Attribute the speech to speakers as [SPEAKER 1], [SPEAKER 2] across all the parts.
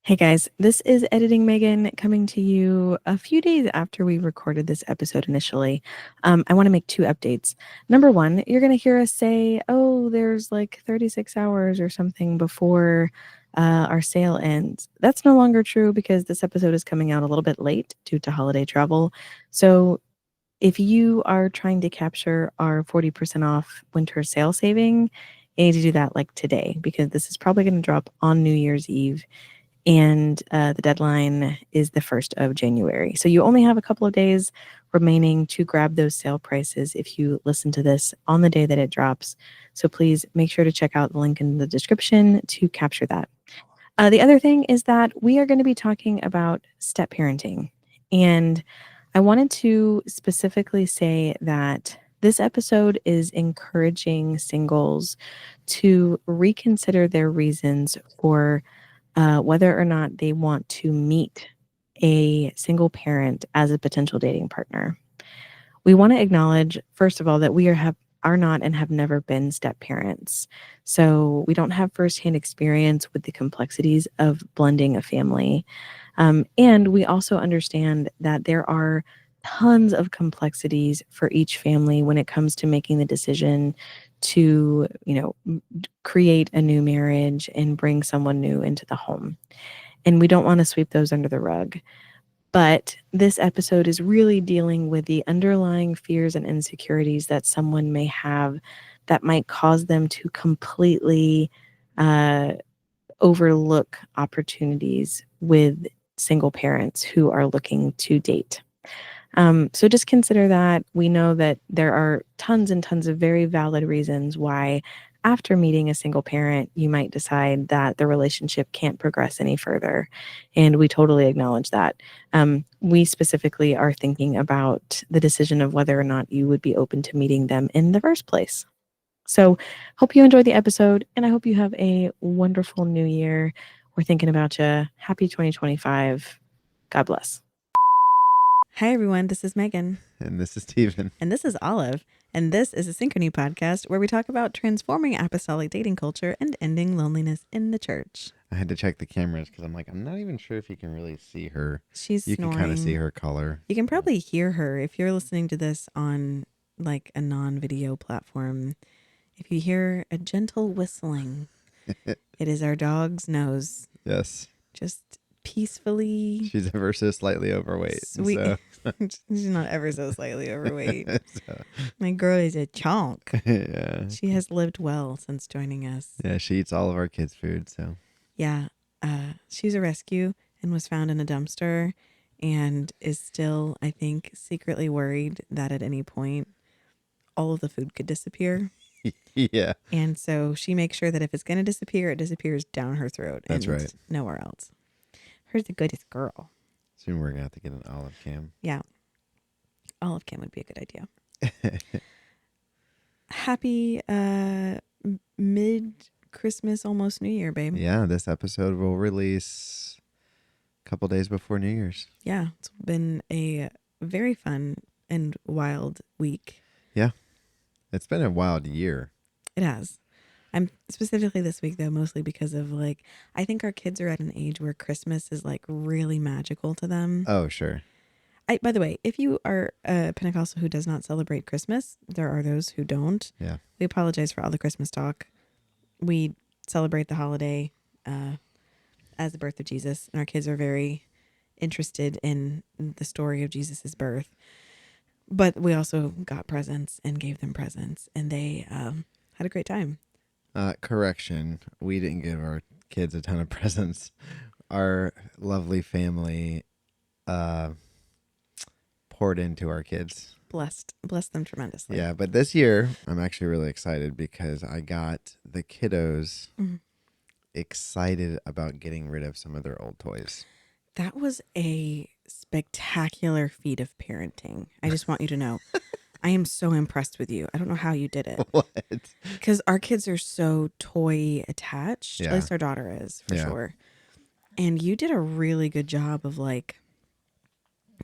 [SPEAKER 1] Hey guys, this is Editing Megan coming to you a few days after we recorded this episode initially. I want to make two updates. Number one, you're going to hear us say, oh, there's like 36 hours or something before our sale ends. That's no longer true because this episode is coming out a little bit late due to holiday travel. So if you are trying to capture our 40% off winter sale saving, you need to do that like today because this is probably going to drop on New Year's Eve and the deadline is the 1st of January. So you only have a couple of days remaining to grab those sale prices if you listen to this on the day that it drops. So please make sure to check out the link in the description to capture that. The other thing is that we are going to be talking about step parenting. And I wanted to specifically say that this episode is encouraging singles to reconsider their reasons for whether or not they want to meet a single parent as a potential dating partner. We want to acknowledge, first of all, that we are not and have never been step parents. So we don't have firsthand experience with the complexities of blending a family. And we also understand that there are tons of complexities for each family when it comes to making the decision to, create a new marriage and bring someone new into the home. And we don't want to sweep those under the rug. But this episode is really dealing with the underlying fears and insecurities that someone may have that might cause them to completely overlook opportunities with single parents who are looking to date. So just consider that. We know that there are tons and tons of very valid reasons why after meeting a single parent, you might decide that the relationship can't progress any further. And we totally acknowledge that. We specifically are thinking about the decision of whether or not you would be open to meeting them in the first place. So hope you enjoyed the episode, and I hope you have a wonderful new year. We're thinking about you. Happy 2025. God bless. Hi, everyone. This is Megan.
[SPEAKER 2] And this is Steven.
[SPEAKER 1] And this is Olive. And this is a Synchrony podcast where we talk about transforming apostolic dating culture and ending loneliness in the church.
[SPEAKER 2] I had to check the cameras because I'm not even sure if you can really see her.
[SPEAKER 1] She's
[SPEAKER 2] You
[SPEAKER 1] snoring.
[SPEAKER 2] can kind of see her color.
[SPEAKER 1] You can probably hear her if you're listening to this on like a non-video platform. If you hear a gentle whistling, it is our dog's nose.
[SPEAKER 2] Yes.
[SPEAKER 1] Just peacefully.
[SPEAKER 2] She's ever so slightly overweight.
[SPEAKER 1] Sweet.
[SPEAKER 2] So.
[SPEAKER 1] She's not ever so slightly overweight. My girl is a chunk.
[SPEAKER 2] Yeah.
[SPEAKER 1] She has lived well since joining us.
[SPEAKER 2] Yeah, she eats all of our kids' food, so.
[SPEAKER 1] Yeah. She's a rescue and was found in a dumpster and is still, I think, secretly worried that at any point all of the food could disappear.
[SPEAKER 2] Yeah.
[SPEAKER 1] And so she makes sure that if it's going to disappear, it disappears down her throat.
[SPEAKER 2] That's
[SPEAKER 1] and
[SPEAKER 2] right.
[SPEAKER 1] Nowhere else. Her's the goodest girl.
[SPEAKER 2] Soon we're going to have to get an olive cam.
[SPEAKER 1] Yeah. Olive cam would be a good idea. Happy mid-Christmas, almost New Year, babe.
[SPEAKER 2] Yeah, this episode will release a couple days before New Year's.
[SPEAKER 1] Yeah, it's been a very fun and wild week.
[SPEAKER 2] Yeah. It's been a wild year.
[SPEAKER 1] It has. I'm specifically this week, though, mostly because of I think our kids are at an age where Christmas is really magical to them.
[SPEAKER 2] Oh, sure.
[SPEAKER 1] By the way, if you are a Pentecostal who does not celebrate Christmas, there are those who don't.
[SPEAKER 2] Yeah.
[SPEAKER 1] We apologize for all the Christmas talk. We celebrate the holiday as the birth of Jesus, and our kids are very interested in the story of Jesus's birth. But we also got presents and gave them presents, and they had a great time.
[SPEAKER 2] Correction. We didn't give our kids a ton of presents. Our lovely family poured into our kids.
[SPEAKER 1] Blessed them tremendously.
[SPEAKER 2] Yeah, but this year I'm actually really excited because I got the kiddos excited about getting rid of some of their old toys.
[SPEAKER 1] That was a spectacular feat of parenting. I just want you to know. I am so impressed with you. I don't know how you did it.
[SPEAKER 2] What?
[SPEAKER 1] Because our kids are so toy attached.
[SPEAKER 2] Yeah.
[SPEAKER 1] At least our daughter is, for sure. And you did a really good job of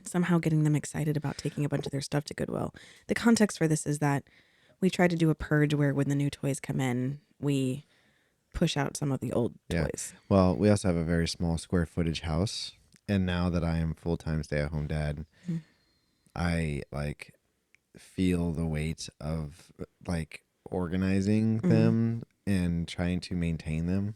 [SPEAKER 1] somehow getting them excited about taking a bunch of their stuff to Goodwill. The context for this is that we tried to do a purge where when the new toys come in, we push out some of the old
[SPEAKER 2] Yeah.
[SPEAKER 1] toys.
[SPEAKER 2] Well, we also have a very small square footage house. And now that I am full-time stay-at-home dad,
[SPEAKER 1] Mhm.
[SPEAKER 2] I like feel the weight of like organizing
[SPEAKER 1] Mhm.
[SPEAKER 2] them and trying to maintain them.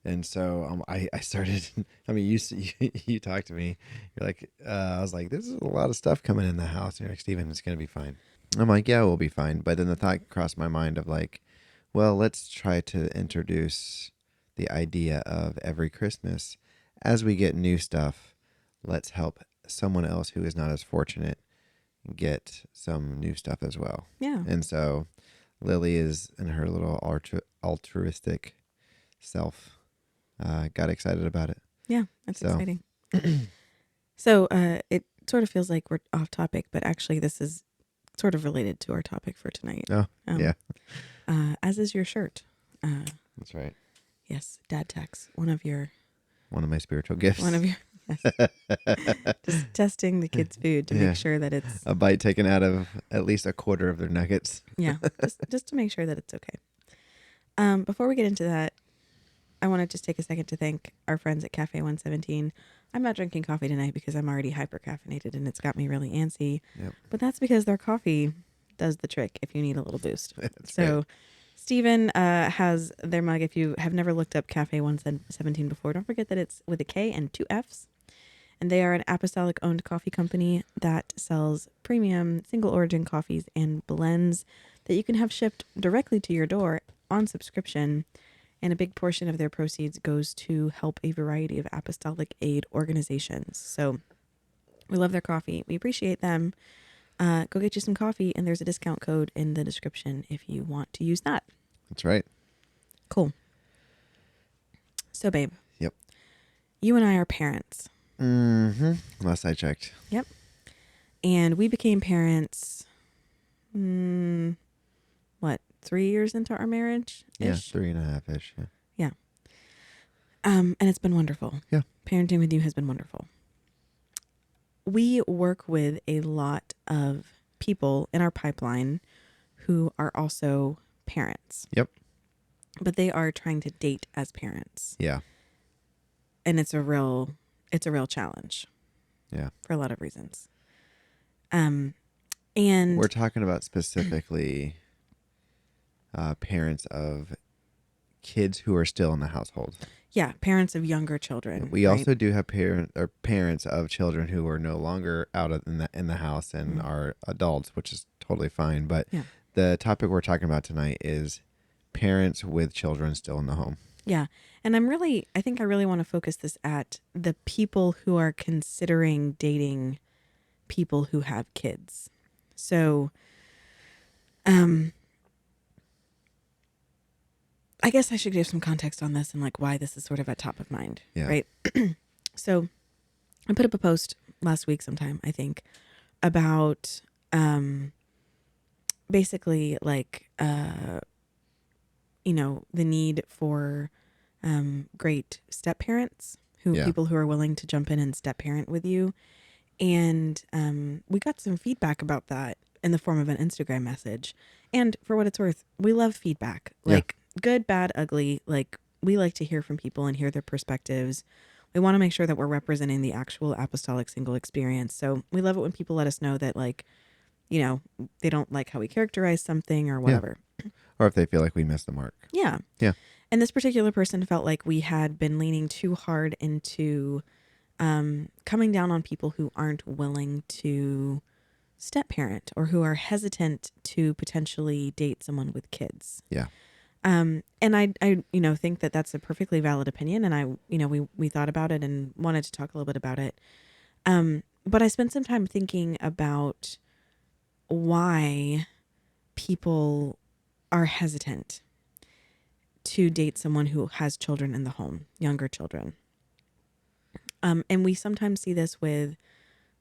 [SPEAKER 2] And so I started, I mean, you talked to me, you're like, I was like, this is a lot of stuff coming in the house. And you're like, Steven, it's going to be fine. I'm like, yeah, we'll be fine. But then the thought crossed my mind of like, well, let's try to introduce the idea of every Christmas as we get new stuff, let's help someone else who is not as fortunate get some new stuff as well.
[SPEAKER 1] Yeah.
[SPEAKER 2] And so Lily is in her little altruistic self got excited about it.
[SPEAKER 1] Yeah, that's
[SPEAKER 2] So
[SPEAKER 1] exciting. So it sort of feels like we're off topic, but actually this is sort of related to our topic for tonight.
[SPEAKER 2] Oh, yeah.
[SPEAKER 1] As is your shirt.
[SPEAKER 2] That's right.
[SPEAKER 1] Yes, Dad Tax. One
[SPEAKER 2] One of my spiritual gifts.
[SPEAKER 1] Yes. Just testing the kids' food to
[SPEAKER 2] Yeah.
[SPEAKER 1] make sure that it's
[SPEAKER 2] A bite taken out of at least a quarter of their nuggets.
[SPEAKER 1] yeah, just to make sure that it's okay. Before we get into that, I want to just take a second to thank our friends at Cafe 117. I'm not drinking coffee tonight because I'm already hyper caffeinated and it's got me really antsy.
[SPEAKER 2] Yep.
[SPEAKER 1] But that's because their coffee does the trick if you need a little boost.
[SPEAKER 2] That's
[SPEAKER 1] So
[SPEAKER 2] right.
[SPEAKER 1] Steven has their mug. If you have never looked up Cafe 117 before, don't forget that it's with a K and 2 F's. And they are an Apostolic owned coffee company that sells premium single origin coffees and blends that you can have shipped directly to your door on subscription. And a big portion of their proceeds goes to help a variety of apostolic aid organizations. So we love their coffee. We appreciate them. Go get you some coffee, and there's a discount code in the description if you want to use that.
[SPEAKER 2] That's right.
[SPEAKER 1] Cool. So, babe.
[SPEAKER 2] Yep.
[SPEAKER 1] You and I are parents.
[SPEAKER 2] Mm-hmm. Last I checked.
[SPEAKER 1] Yep. And we became parents, 3 years into our marriage?
[SPEAKER 2] Yeah, 3.5-ish. Yeah.
[SPEAKER 1] Yeah. And it's been wonderful.
[SPEAKER 2] Yeah.
[SPEAKER 1] Parenting with you has been wonderful. We work with a lot of people in our pipeline who are also parents.
[SPEAKER 2] Yep.
[SPEAKER 1] But they are trying to date as parents.
[SPEAKER 2] Yeah.
[SPEAKER 1] And it's a real challenge.
[SPEAKER 2] Yeah.
[SPEAKER 1] For a lot of reasons. And
[SPEAKER 2] we're talking about specifically parents of kids who are still in the household.
[SPEAKER 1] Yeah, parents of younger children.
[SPEAKER 2] We also do have parents of children who are no longer out in the house and are adults, which is totally fine. But the topic we're talking about tonight is parents with children still in the home.
[SPEAKER 1] Yeah. And I think I really want to focus this at the people who are considering dating people who have kids. So, I guess I should give some context on this and like why this is sort of at top of mind, right? So I put up a post last week sometime, I think, about basically like, the need for great step parents people who are willing to jump in and step parent with you. And we got some feedback about that in the form of an Instagram message. And for what it's worth, we love feedback. Like good, bad, ugly. Like we like to hear from people and hear their perspectives. We want to make sure that we're representing the actual apostolic single experience. So we love it when people let us know that like, they don't like how we characterize something or whatever.
[SPEAKER 2] Yeah. Or if they feel like we missed the mark.
[SPEAKER 1] Yeah.
[SPEAKER 2] Yeah.
[SPEAKER 1] And this particular person felt like we had been leaning too hard into coming down on people who aren't willing to step parent or who are hesitant to potentially date someone with kids.
[SPEAKER 2] Yeah.
[SPEAKER 1] And I think that that's a perfectly valid opinion. And we thought about it and wanted to talk a little bit about it. But I spent some time thinking about why people are hesitant to date someone who has children in the home, younger children. And we sometimes see this with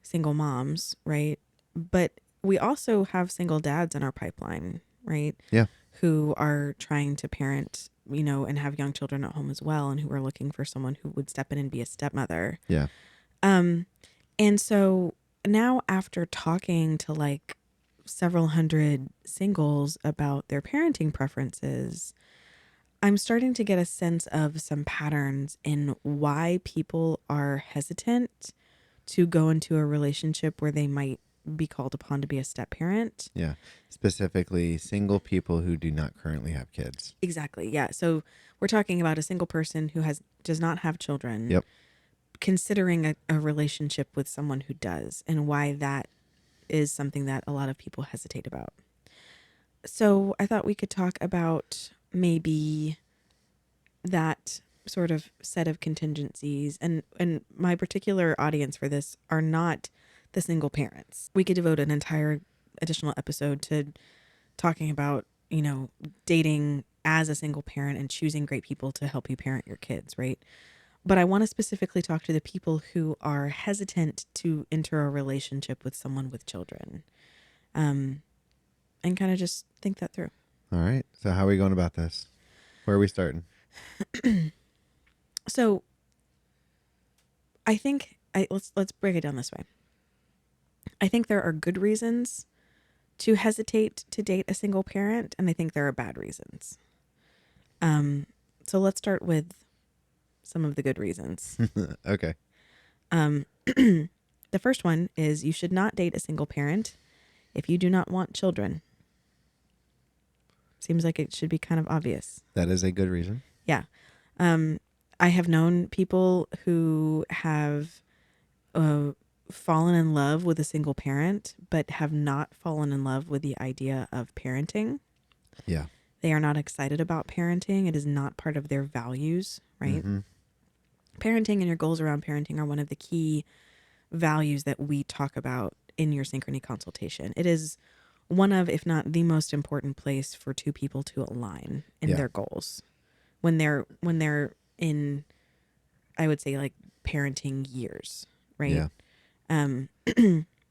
[SPEAKER 1] single moms, right? But we also have single dads in our pipeline, right?
[SPEAKER 2] Yeah.
[SPEAKER 1] Who are trying to parent, and have young children at home as well, and who are looking for someone who would step in and be a stepmother.
[SPEAKER 2] Yeah.
[SPEAKER 1] And so now after talking to like several hundred singles about their parenting preferences, I'm starting to get a sense of some patterns in why people are hesitant to go into a relationship where they might be called upon to be a step parent.
[SPEAKER 2] Yeah. Specifically, single people who do not currently have kids.
[SPEAKER 1] Exactly. Yeah. So we're talking about a single person who does not have children,
[SPEAKER 2] Yep.
[SPEAKER 1] considering a relationship with someone who does, and why that is something that a lot of people hesitate about. So I thought we could talk about maybe that sort of set of contingencies, and my particular audience for this are not the single parents. We could devote an entire additional episode to talking about, dating as a single parent and choosing great people to help you parent your kids, right? But I want to specifically talk to the people who are hesitant to enter a relationship with someone with children, and kind of just think that through.
[SPEAKER 2] All right. So how are we going about this? Where are we starting?
[SPEAKER 1] So I think let's break it down this way. I think there are good reasons to hesitate to date a single parent, and I think there are bad reasons. So let's start with some of the good reasons.
[SPEAKER 2] Okay.
[SPEAKER 1] The first one is you should not date a single parent if you do not want children. Seems like it should be kind of obvious.
[SPEAKER 2] That is a good reason.
[SPEAKER 1] Yeah. I have known people who have fallen in love with a single parent, but have not fallen in love with the idea of parenting.
[SPEAKER 2] Yeah.
[SPEAKER 1] They are not excited about parenting. It is not part of their values, right?
[SPEAKER 2] Mm-hmm.
[SPEAKER 1] Parenting and your goals around parenting are one of the key values that we talk about in your Synchrony consultation. It is one of, if not the most important place for two people to align in their goals when they're in, I would say, like, parenting years, right?
[SPEAKER 2] Yeah.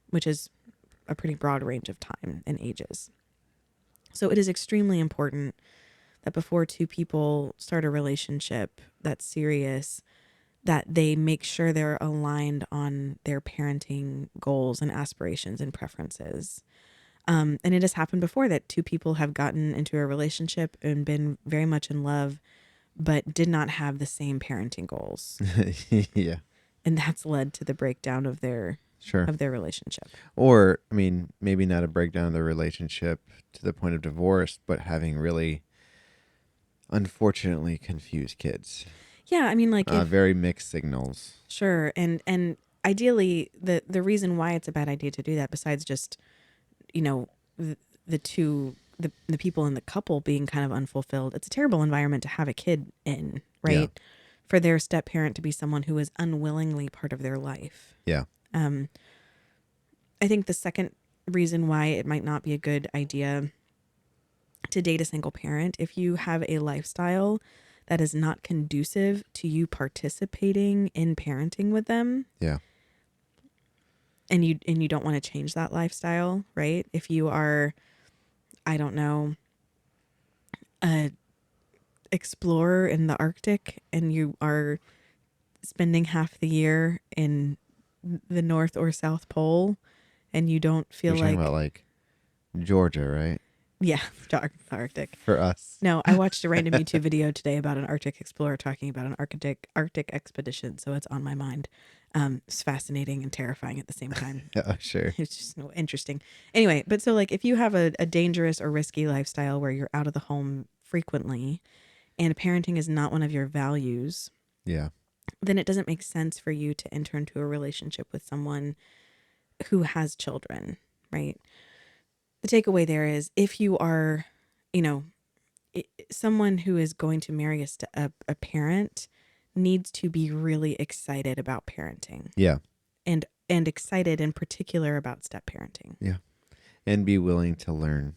[SPEAKER 1] Which is a pretty broad range of time and ages. So it is extremely important that before two people start a relationship that's serious, that they make sure they're aligned on their parenting goals and aspirations and preferences. And it has happened before that two people have gotten into a relationship and been very much in love, but did not have the same parenting goals.
[SPEAKER 2] Yeah.
[SPEAKER 1] And that's led to the breakdown of their
[SPEAKER 2] Sure.
[SPEAKER 1] relationship.
[SPEAKER 2] Or, I mean, maybe not a breakdown of the relationship to the point of divorce, but having really, unfortunately, confused kids.
[SPEAKER 1] Yeah, I mean, like,
[SPEAKER 2] very mixed signals.
[SPEAKER 1] Sure, and ideally, the reason why it's a bad idea to do that, besides just, the people in the couple being kind of unfulfilled, it's a terrible environment to have a kid in, right?
[SPEAKER 2] Yeah.
[SPEAKER 1] For their step parent to be someone who is unwillingly part of their life.
[SPEAKER 2] Yeah.
[SPEAKER 1] I think the second reason why it might not be a good idea to date a single parent, if you have a lifestyle that is not conducive to you participating in parenting with them.
[SPEAKER 2] Yeah.
[SPEAKER 1] And you don't want to change that lifestyle, right? If you are, I don't know, a explorer in the Arctic and you are spending half the year in the North or South Pole and you don't feel
[SPEAKER 2] You're talking about like Georgia, right?
[SPEAKER 1] Yeah, the Arctic.
[SPEAKER 2] For us.
[SPEAKER 1] No, I watched a random YouTube video today about an Arctic explorer talking about an Arctic expedition, so it's on my mind. It's fascinating and terrifying at the same time.
[SPEAKER 2] Yeah, sure.
[SPEAKER 1] It's just interesting. Anyway, but so, like, if you have a dangerous or risky lifestyle where you're out of the home frequently and parenting is not one of your values,
[SPEAKER 2] Yeah.
[SPEAKER 1] then it doesn't make sense for you to enter into a relationship with someone who has children, right? The takeaway there is, if you are, someone who is going to marry a parent needs to be really excited about parenting.
[SPEAKER 2] Yeah.
[SPEAKER 1] And excited in particular about step parenting.
[SPEAKER 2] Yeah. And be willing to learn.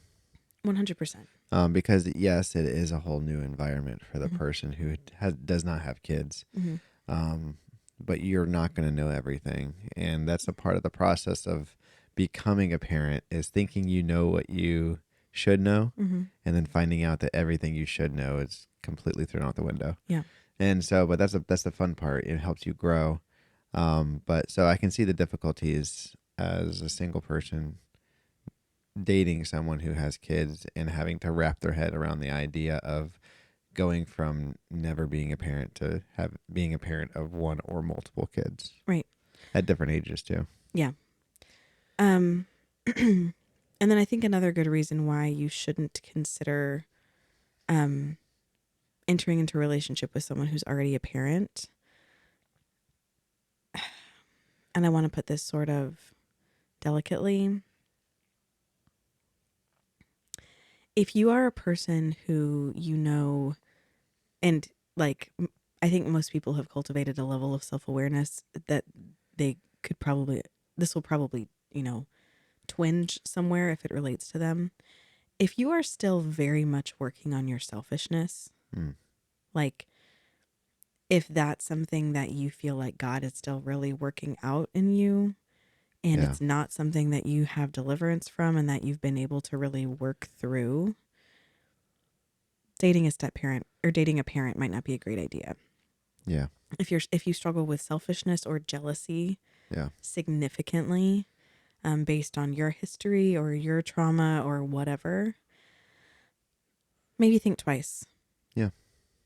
[SPEAKER 1] 100%.
[SPEAKER 2] Because yes, it is a whole new environment for the
[SPEAKER 1] Mm-hmm.
[SPEAKER 2] person who does not have kids.
[SPEAKER 1] Mm-hmm.
[SPEAKER 2] But you're not going to know everything. And that's a part of the process of becoming a parent, is thinking you know what you should know,
[SPEAKER 1] Mm-hmm.
[SPEAKER 2] and then finding out that everything you should know is completely thrown out the window.
[SPEAKER 1] Yeah.
[SPEAKER 2] And so, but that's the fun part. It helps you grow. But so I can see the difficulties as a single person dating someone who has kids and having to wrap their head around the idea of going from never being a parent to being a parent of one or multiple kids.
[SPEAKER 1] Right.
[SPEAKER 2] At different ages too.
[SPEAKER 1] Yeah. Um, and then I think another good reason why you shouldn't consider um, entering into a relationship with someone who's already a parent, and I want to put this sort of delicately. If you are a person who and like, I think most people have cultivated a level of self-awareness that they could probably, this will probably, twinge somewhere if it relates to them. If you are still very much working on your selfishness,
[SPEAKER 2] Mm.
[SPEAKER 1] like if that's something that you feel like God is still really working out in you, and
[SPEAKER 2] Yeah.
[SPEAKER 1] it's not something that you have deliverance from and that you've been able to really work through, dating a step parent or dating a parent might not be a great idea.
[SPEAKER 2] Yeah.
[SPEAKER 1] If you struggle with selfishness or jealousy
[SPEAKER 2] Yeah.
[SPEAKER 1] significantly, based on your history or your trauma or whatever, maybe think twice.
[SPEAKER 2] Yeah.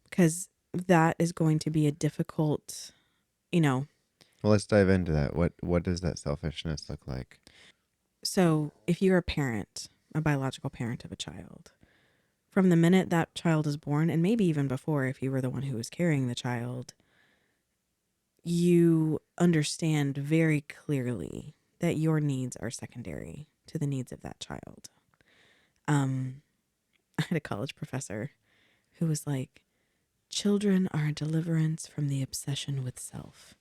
[SPEAKER 1] Because that is going to be a difficult,
[SPEAKER 2] Well, let's dive into that. What does that selfishness look like?
[SPEAKER 1] So if you're a parent, a biological parent of a child, from the minute that child is born, and maybe even before, if you were the one who was carrying the child, you understand very clearly that your needs are secondary to the needs of that child. I had a college professor who was like, children are a deliverance from the obsession with self.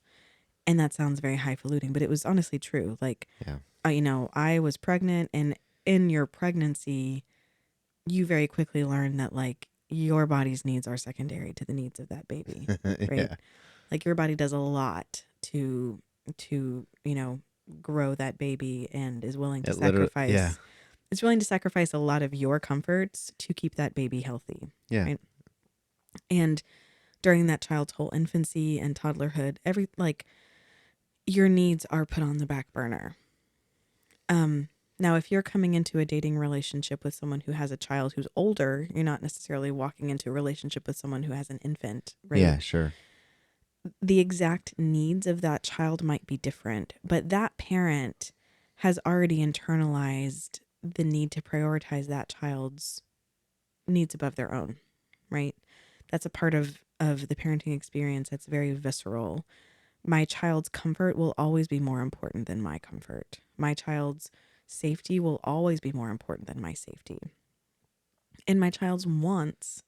[SPEAKER 1] And that sounds very highfalutin, but it was honestly true. Like,
[SPEAKER 2] Yeah.
[SPEAKER 1] I was pregnant, and in your pregnancy, you very quickly learn that like your body's needs are secondary to the needs of that baby, right?
[SPEAKER 2] Yeah.
[SPEAKER 1] Like your body does a lot to grow that baby and is willing to
[SPEAKER 2] It literally. Yeah.
[SPEAKER 1] sacrifice. It's willing to sacrifice a lot of your comforts to keep that baby healthy,
[SPEAKER 2] Yeah.
[SPEAKER 1] right? And during that child's whole infancy and toddlerhood, your needs are put on the back burner. Now, if you're coming into a dating relationship with someone who has a child who's older, you're not necessarily walking into a relationship with someone who has an infant, right?
[SPEAKER 2] Yeah. Sure.
[SPEAKER 1] The exact needs of that child might be different, but that parent has already internalized the need to prioritize that child's needs above their own, right? That's a part of the parenting experience that's very visceral. My child's comfort will always be more important than my comfort. My child's safety will always be more important than my safety. And my child's wants,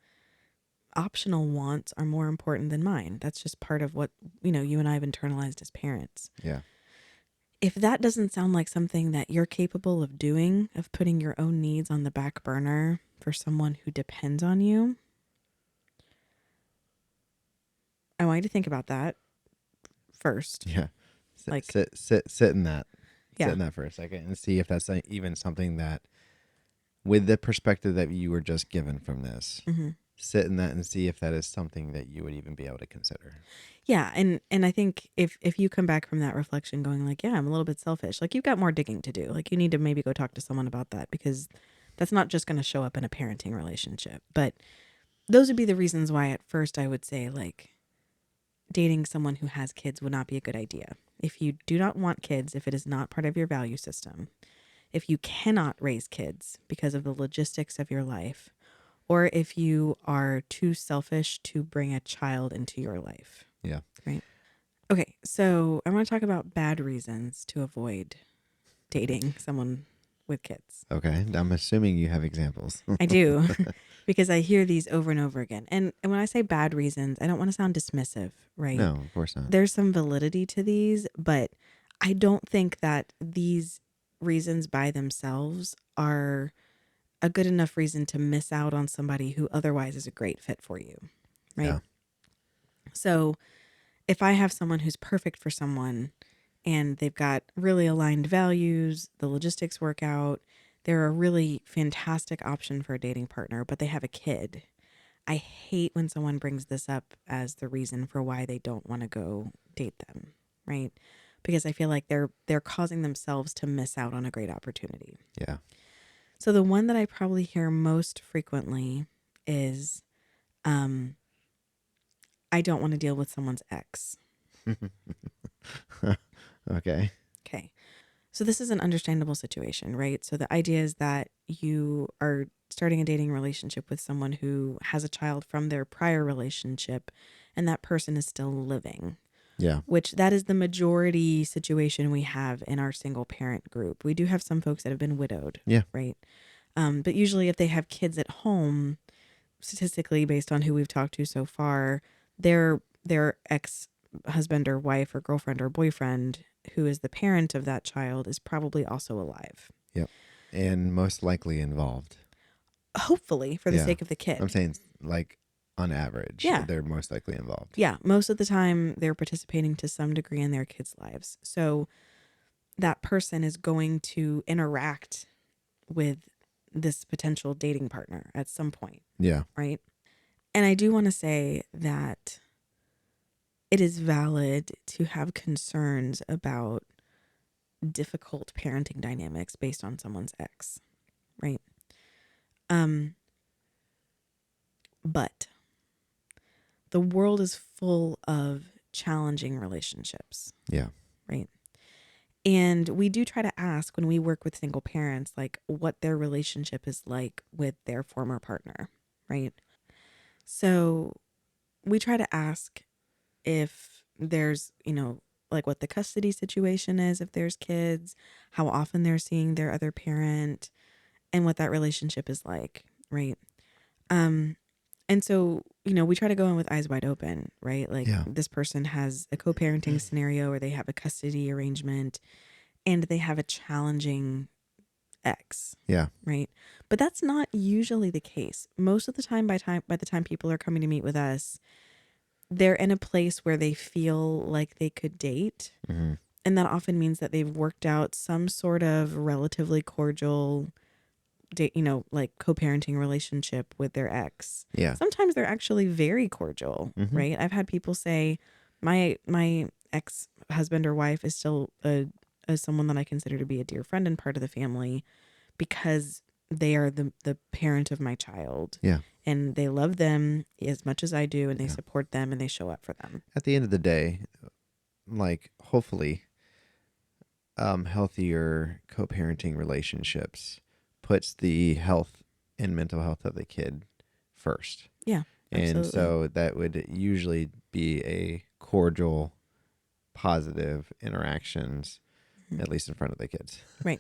[SPEAKER 1] optional wants, are more important than mine. That's just part of what, you and I have internalized as parents.
[SPEAKER 2] Yeah.
[SPEAKER 1] If that doesn't sound like something that you're capable of doing, of putting your own needs on the back burner for someone who depends on you, I want you to think about that first.
[SPEAKER 2] Yeah.
[SPEAKER 1] Like,
[SPEAKER 2] Sit in that. Sit
[SPEAKER 1] yeah.
[SPEAKER 2] in that for a second and see if that's even something that, with the perspective that you were just given from this,
[SPEAKER 1] Mm-hmm.
[SPEAKER 2] sit in that and see if that is something that you would even be able to consider.
[SPEAKER 1] Yeah, and I think if you come back from that reflection going like, yeah, I'm a little bit selfish, like you've got more digging to do. Like you need to maybe go talk to someone about that, because that's not just going to show up in a parenting relationship. But those would be the reasons why at first I would say like dating someone who has kids would not be a good idea. If you do not want kids, if it is not part of your value system, if you cannot raise kids because of the logistics of your life, or if you are too selfish to bring a child into your life.
[SPEAKER 2] Yeah.
[SPEAKER 1] Right. Okay, so I want to talk about bad reasons to avoid dating someone with kids.
[SPEAKER 2] Okay. I'm assuming you have examples.
[SPEAKER 1] I do, because I hear these over and over again. And when I say bad reasons, I don't want to sound dismissive, right?
[SPEAKER 2] No, of course not.
[SPEAKER 1] There's some validity to these, but I don't think that these reasons by themselves are a good enough reason to miss out on somebody who otherwise is a great fit for you, right?
[SPEAKER 2] Yeah.
[SPEAKER 1] So if I have someone who's perfect for someone and they've got really aligned values, the logistics work out, they're a really fantastic option for a dating partner, but they have a kid. I hate when someone brings this up as the reason for why they don't want to go date them, right? Because I feel like they're causing themselves to miss out on a great opportunity.
[SPEAKER 2] Yeah.
[SPEAKER 1] So the one that I probably hear most frequently is
[SPEAKER 3] Um, I don't want to deal with someone's ex.
[SPEAKER 2] Okay.
[SPEAKER 3] Okay. So this is an understandable situation, right? So the idea is that you are starting a dating relationship with someone who has a child from their prior relationship, and that person is still living,
[SPEAKER 2] Yeah.
[SPEAKER 3] which that is the majority situation we have in our single parent group. We do have some folks that have been widowed,
[SPEAKER 2] Yeah.
[SPEAKER 3] right? But usually if they have kids at home, statistically based on who we've talked to so far, their ex husband or wife or girlfriend or boyfriend who is the parent of that child is probably also alive.
[SPEAKER 2] Yep. And most likely involved.
[SPEAKER 3] Hopefully for the
[SPEAKER 2] Yeah.
[SPEAKER 3] sake of the
[SPEAKER 2] I'm
[SPEAKER 3] kid.
[SPEAKER 2] saying, like, on average,
[SPEAKER 3] Yeah.
[SPEAKER 2] they're most likely involved.
[SPEAKER 3] Yeah. Most of the time they're participating to some degree in their kids' lives. So that person is going to interact with this potential dating partner at some point.
[SPEAKER 2] Yeah.
[SPEAKER 3] Right. And I do want to say that it is valid to have concerns about difficult parenting dynamics based on someone's ex, right? But the world is full of challenging relationships,
[SPEAKER 2] Yeah.
[SPEAKER 3] right? And we do try to ask when we work with single parents, like what their relationship is like with their former partner, right? So we try to ask if there's, like what the custody situation is, if there's kids, how often they're seeing their other parent, and what that relationship is like, right? Um, and so, we try to go in with eyes wide open, right? Like
[SPEAKER 2] Yeah.
[SPEAKER 3] this person has a co-parenting scenario or they have a custody arrangement and they have a challenging ex,
[SPEAKER 2] Yeah.
[SPEAKER 3] right? But that's not usually the case. Most of the time, by the time people are coming to meet with us, they're in a place where they feel like they could date.
[SPEAKER 2] Mm-hmm.
[SPEAKER 3] And that often means that they've worked out some sort of relatively cordial like co-parenting relationship with their ex.
[SPEAKER 2] Yeah.
[SPEAKER 3] Sometimes they're actually very cordial,
[SPEAKER 2] Mm-hmm.
[SPEAKER 3] right? I've had people say my ex husband or wife is still someone that I consider to be a dear friend and part of the family because they are the parent of my child.
[SPEAKER 2] Yeah.
[SPEAKER 3] And they love them as much as I do, and they
[SPEAKER 2] Yeah.
[SPEAKER 3] support them and they show up for them.
[SPEAKER 2] At the end of the day, like, hopefully, healthier co-parenting relationships puts the health and mental health of the kid first.
[SPEAKER 3] Yeah,
[SPEAKER 2] And
[SPEAKER 3] absolutely.
[SPEAKER 2] so that would usually be a cordial, positive interactions, at least in front of the kids.
[SPEAKER 3] Right.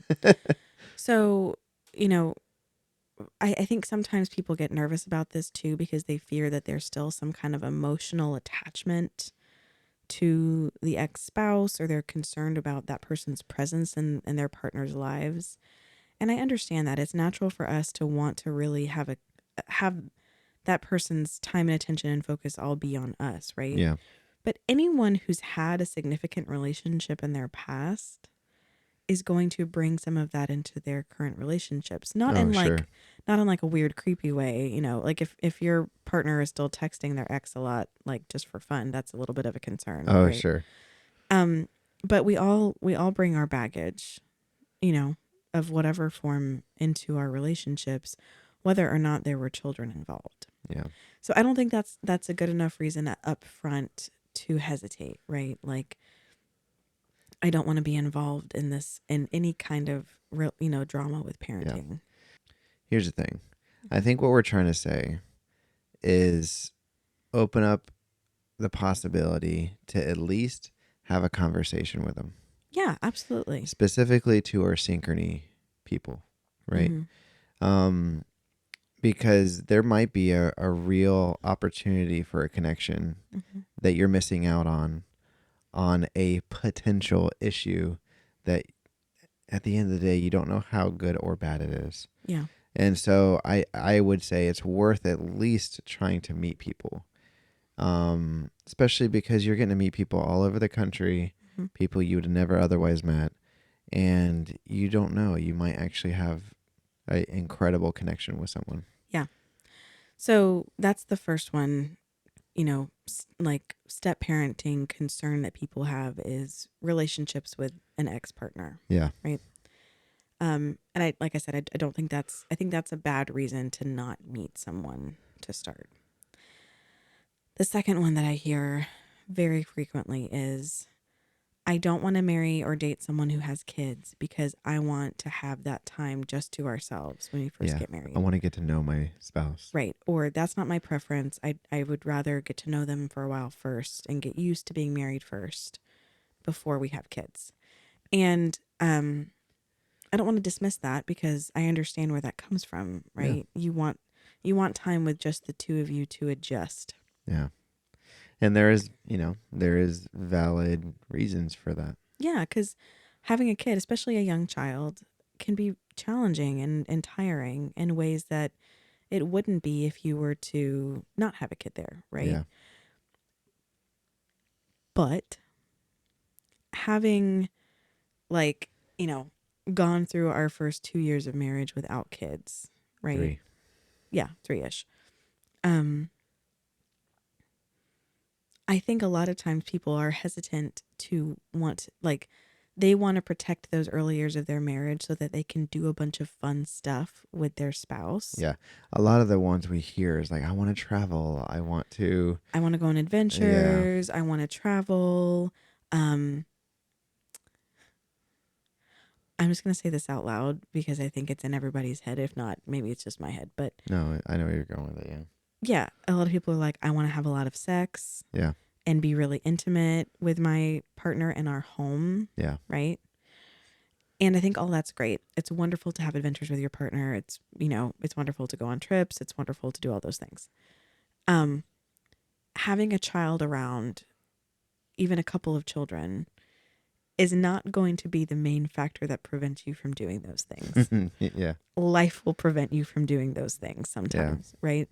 [SPEAKER 3] So, I think sometimes people get nervous about this too because they fear that there's still some kind of emotional attachment to the ex-spouse, or they're concerned about that person's presence in their partner's lives. And I understand that it's natural for us to want to really have that person's time and attention and focus all be on us, right?
[SPEAKER 2] Yeah.
[SPEAKER 3] But anyone who's had a significant relationship in their past is going to bring some of that into their current relationships. Not
[SPEAKER 2] Oh,
[SPEAKER 3] in
[SPEAKER 2] sure.
[SPEAKER 3] like a weird, creepy way, like if your partner is still texting their ex a lot, like just for fun, that's a little bit of a concern,
[SPEAKER 2] Oh,
[SPEAKER 3] right?
[SPEAKER 2] sure.
[SPEAKER 3] But we all bring our baggage, you know, of whatever form into our relationships, whether or not there were children involved.
[SPEAKER 2] Yeah.
[SPEAKER 3] So I don't think that's a good enough reason up front to hesitate, right? Like, I don't want to be involved in any kind of real, drama with parenting.
[SPEAKER 2] Here's the thing. I think what we're trying to say is open up the possibility to at least have a conversation with them,
[SPEAKER 3] Yeah, absolutely.
[SPEAKER 2] specifically to our Synchrony people, right?
[SPEAKER 3] Mm-hmm.
[SPEAKER 2] Because there might be a real opportunity for a connection
[SPEAKER 3] Mm-hmm.
[SPEAKER 2] that you're missing out on a potential issue that at the end of the day you don't know how good or bad it is.
[SPEAKER 3] Yeah.
[SPEAKER 2] And so I would say it's worth at least trying to meet people, especially because you're getting to meet people all over the country,
[SPEAKER 3] Mm-hmm.
[SPEAKER 2] people you would have never otherwise met, and you don't know, you might actually have an incredible connection with someone.
[SPEAKER 3] Yeah. So that's the first one, like step parenting concern that people have is relationships with an ex-partner,
[SPEAKER 2] Yeah.
[SPEAKER 3] right? And like I said, I don't think I think that's a bad reason to not meet someone to start. The second one that I hear very frequently is, I don't want to marry or date someone who has kids because I want to have that time just to ourselves when we first get
[SPEAKER 2] I
[SPEAKER 3] married.
[SPEAKER 2] want to get to know my spouse.
[SPEAKER 3] Right. Or that's not my preference. I would rather get to know them for a while first and get used to being married first before we have kids. And I don't want to dismiss that because I understand where that comes from, right? You want time with just the two of you to adjust.
[SPEAKER 2] Yeah. And there is valid reasons for that.
[SPEAKER 3] Yeah, because having a kid, especially a young child, can be challenging and tiring in ways that it wouldn't be if you were to not have a kid there, right?
[SPEAKER 2] Yeah.
[SPEAKER 3] But having, like, gone through our first 2 years of marriage without kids, right?
[SPEAKER 2] 3.
[SPEAKER 3] Yeah, 3-ish. I think a lot of times people are hesitant to they want to protect those early years of their marriage so that they can do a bunch of fun stuff with their spouse.
[SPEAKER 2] Yeah. A lot of the ones we hear is like, I want to travel. I want to
[SPEAKER 3] go on adventures. I want to travel. I'm just going to say this out loud because I think it's in everybody's head. If not, maybe it's just my head. But
[SPEAKER 2] no, I know where you're going with it. Yeah.
[SPEAKER 3] Yeah, a lot of people are like, I want to have a lot of sex.
[SPEAKER 2] Yeah.
[SPEAKER 3] And be really intimate with my partner in our home.
[SPEAKER 2] Yeah.
[SPEAKER 3] Right. And I think all that's great. It's wonderful to have adventures with your partner. It's, it's wonderful to go on trips. It's wonderful to do all those things. Having a child around, even a couple of children, is not going to be the main factor that prevents you from doing those things.
[SPEAKER 2] Yeah.
[SPEAKER 3] Life will prevent you from doing those things sometimes, right?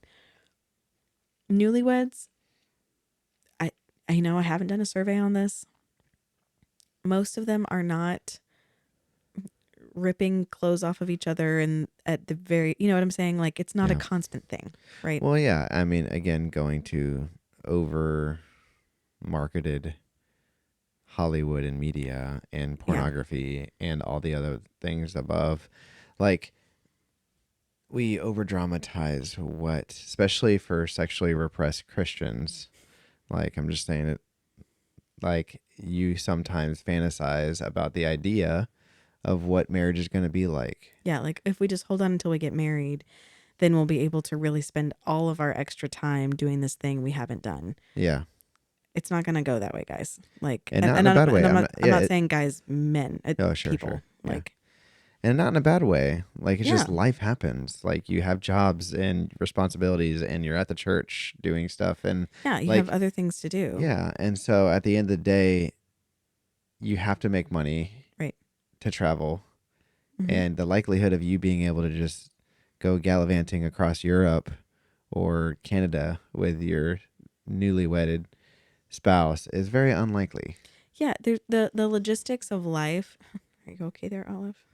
[SPEAKER 3] Newlyweds, I know I haven't done a survey on this. Most of them are not ripping clothes off of each other and at the very, you know what I'm saying? Like, it's not a constant thing, right?
[SPEAKER 2] Well, yeah. I mean, again, going to over marketed Hollywood and media and pornography and all the other things above, like, we over dramatize what, especially for sexually repressed Christians. Like, I'm just saying it, like, you sometimes fantasize about the idea of what marriage is going to be like.
[SPEAKER 3] Yeah, like, if we just hold on until we get married, then we'll be able to really spend all of our extra time doing this thing we haven't done.
[SPEAKER 2] Yeah.
[SPEAKER 3] It's not going to go that way, guys. Like,
[SPEAKER 2] and not in a bad way.
[SPEAKER 3] I'm not saying guys, men,
[SPEAKER 2] sure.
[SPEAKER 3] people.
[SPEAKER 2] Yeah.
[SPEAKER 3] Like,
[SPEAKER 2] and not in a bad way. Like, it's just life happens. Like, you have jobs and responsibilities and you're at the church doing stuff. And
[SPEAKER 3] you have other things to do.
[SPEAKER 2] Yeah. And so at the end of the day, you have to make money to travel. Mm-hmm. And the likelihood of you being able to just go gallivanting across Europe or Canada with your newly wedded spouse is very unlikely.
[SPEAKER 3] Yeah. The logistics of life. Are you okay there, Olive?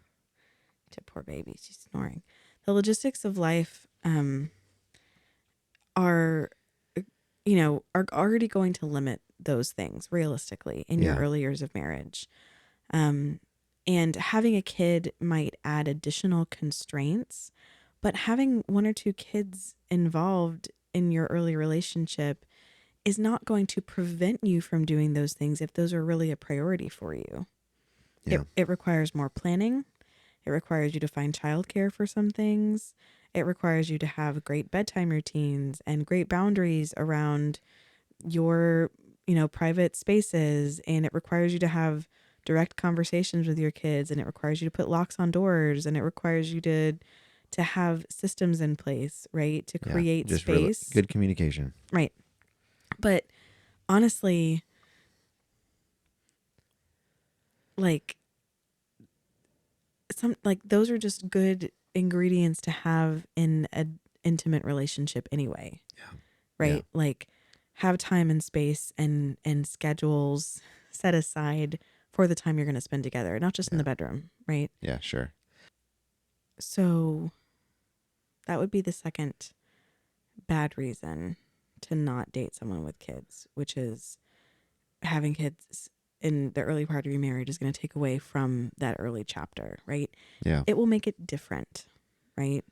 [SPEAKER 3] Poor baby, she's snoring. The logistics of life are already going to limit those things realistically in your early years of marriage. And having a kid might add additional constraints, but having one or two kids involved in your early relationship is not going to prevent you from doing those things if those are really a priority for you. Yeah. It requires more planning. It requires you to find childcare for some things. It requires you to have great bedtime routines and great boundaries around your, private spaces. And it requires you to have direct conversations with your kids. And it requires you to put locks on doors. And it requires you to have systems in place, right? To create
[SPEAKER 2] just
[SPEAKER 3] space.
[SPEAKER 2] Good communication.
[SPEAKER 3] Right. But honestly, those are just good ingredients to have in an intimate relationship anyway.
[SPEAKER 2] Yeah.
[SPEAKER 3] Right?
[SPEAKER 2] Yeah.
[SPEAKER 3] Like, have time and space and schedules set aside for the time you're going to spend together, not just in the bedroom, right?
[SPEAKER 2] Yeah, sure.
[SPEAKER 3] So that would be the second bad reason to not date someone with kids, which is having kids in the early part of your marriage is going to take away from that early chapter, right?
[SPEAKER 2] Yeah.
[SPEAKER 3] It will make it different, right?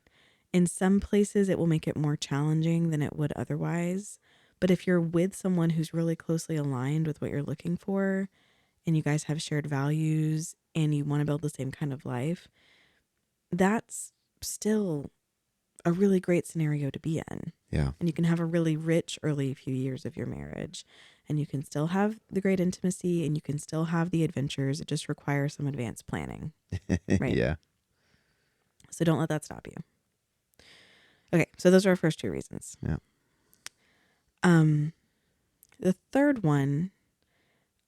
[SPEAKER 3] In some places, it will make it more challenging than it would otherwise. But if you're with someone who's really closely aligned with what you're looking for, and you guys have shared values and you want to build the same kind of life, that's still a really great scenario to be in.
[SPEAKER 2] Yeah.
[SPEAKER 3] And you can have a really rich early few years of your marriage, and you can still have the great intimacy, and you can still have the adventures. It just requires some advanced planning. Right.
[SPEAKER 2] Yeah.
[SPEAKER 3] So don't let that stop you. Okay, so those are our first two reasons.
[SPEAKER 2] Yeah.
[SPEAKER 3] The third one,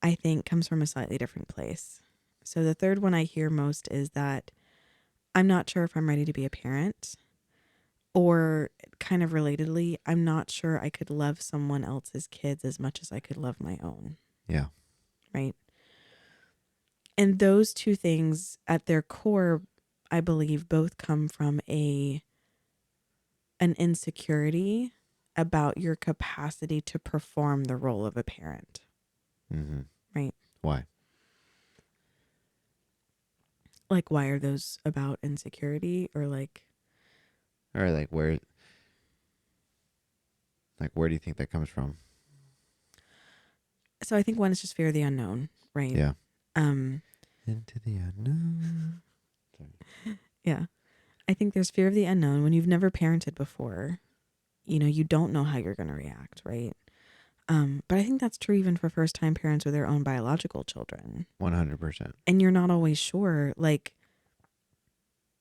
[SPEAKER 3] I think, comes from a slightly different place. So the third one I hear most is that I'm not sure if I'm ready to be a parent, or kind of relatedly, I'm not sure I could love someone else's kids as much as I could love my own.
[SPEAKER 2] Yeah.
[SPEAKER 3] Right. And those two things at their core, I believe, both come from an insecurity about your capacity to perform the role of a parent.
[SPEAKER 2] Mm-hmm.
[SPEAKER 3] Right.
[SPEAKER 2] Why?
[SPEAKER 3] Like, why are those about insecurity, or like
[SPEAKER 2] where do you think that comes from?
[SPEAKER 3] So I think one is just fear of the unknown, right?
[SPEAKER 2] Yeah. Into the unknown.
[SPEAKER 3] Yeah. I think there's fear of the unknown when you've never parented before. You don't know how you're going to react, right? But I think that's true even for first-time parents with their own biological children.
[SPEAKER 2] 100%.
[SPEAKER 3] And you're not always sure. Like,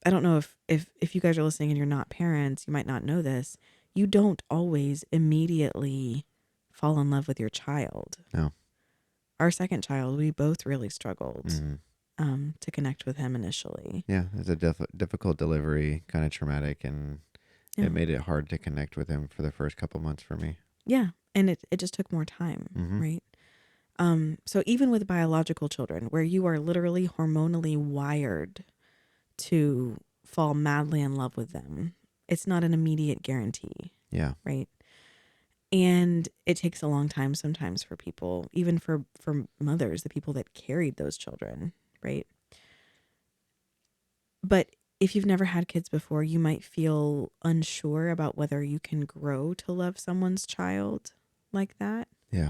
[SPEAKER 3] I don't know if you guys are listening and you're not parents, you might not know this. You don't always immediately fall in love with your child.
[SPEAKER 2] No.
[SPEAKER 3] Our second child, we both really struggled
[SPEAKER 2] Mm-hmm.
[SPEAKER 3] to connect with him initially.
[SPEAKER 2] Yeah, it's a difficult delivery, kind of traumatic, and it made it hard to connect with him for the first couple months for me.
[SPEAKER 3] Yeah, and it just took more time, right? So even with biological children, where you are literally hormonally wired to fall madly in love with them, it's not an immediate guarantee.
[SPEAKER 2] Yeah.
[SPEAKER 3] Right. And it takes a long time sometimes for people, even for mothers, the people that carried those children, right? But if you've never had kids before, you might feel unsure about whether you can grow to love someone's child like that.
[SPEAKER 2] Yeah.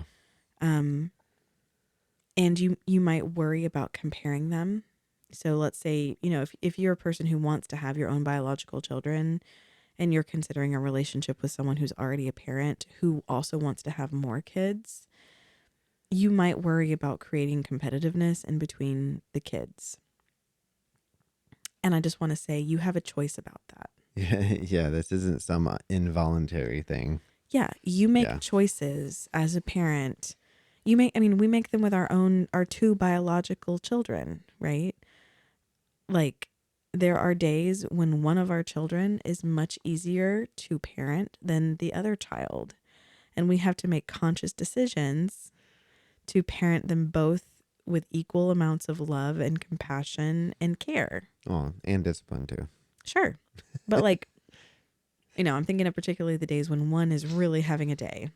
[SPEAKER 3] And you might worry about comparing them. So let's say, if you're a person who wants to have your own biological children and you're considering a relationship with someone who's already a parent who also wants to have more kids, you might worry about creating competitiveness in between the kids. And I just want to say you have a choice about that.
[SPEAKER 2] Yeah, this isn't some involuntary thing.
[SPEAKER 3] Yeah, you make choices as a parent. We make them with our two biological children, right? Like, there are days when one of our children is much easier to parent than the other child. And we have to make conscious decisions to parent them both with equal amounts of love and compassion and care.
[SPEAKER 2] Oh, and discipline too.
[SPEAKER 3] Sure. But I'm thinking of particularly the days when one is really having a day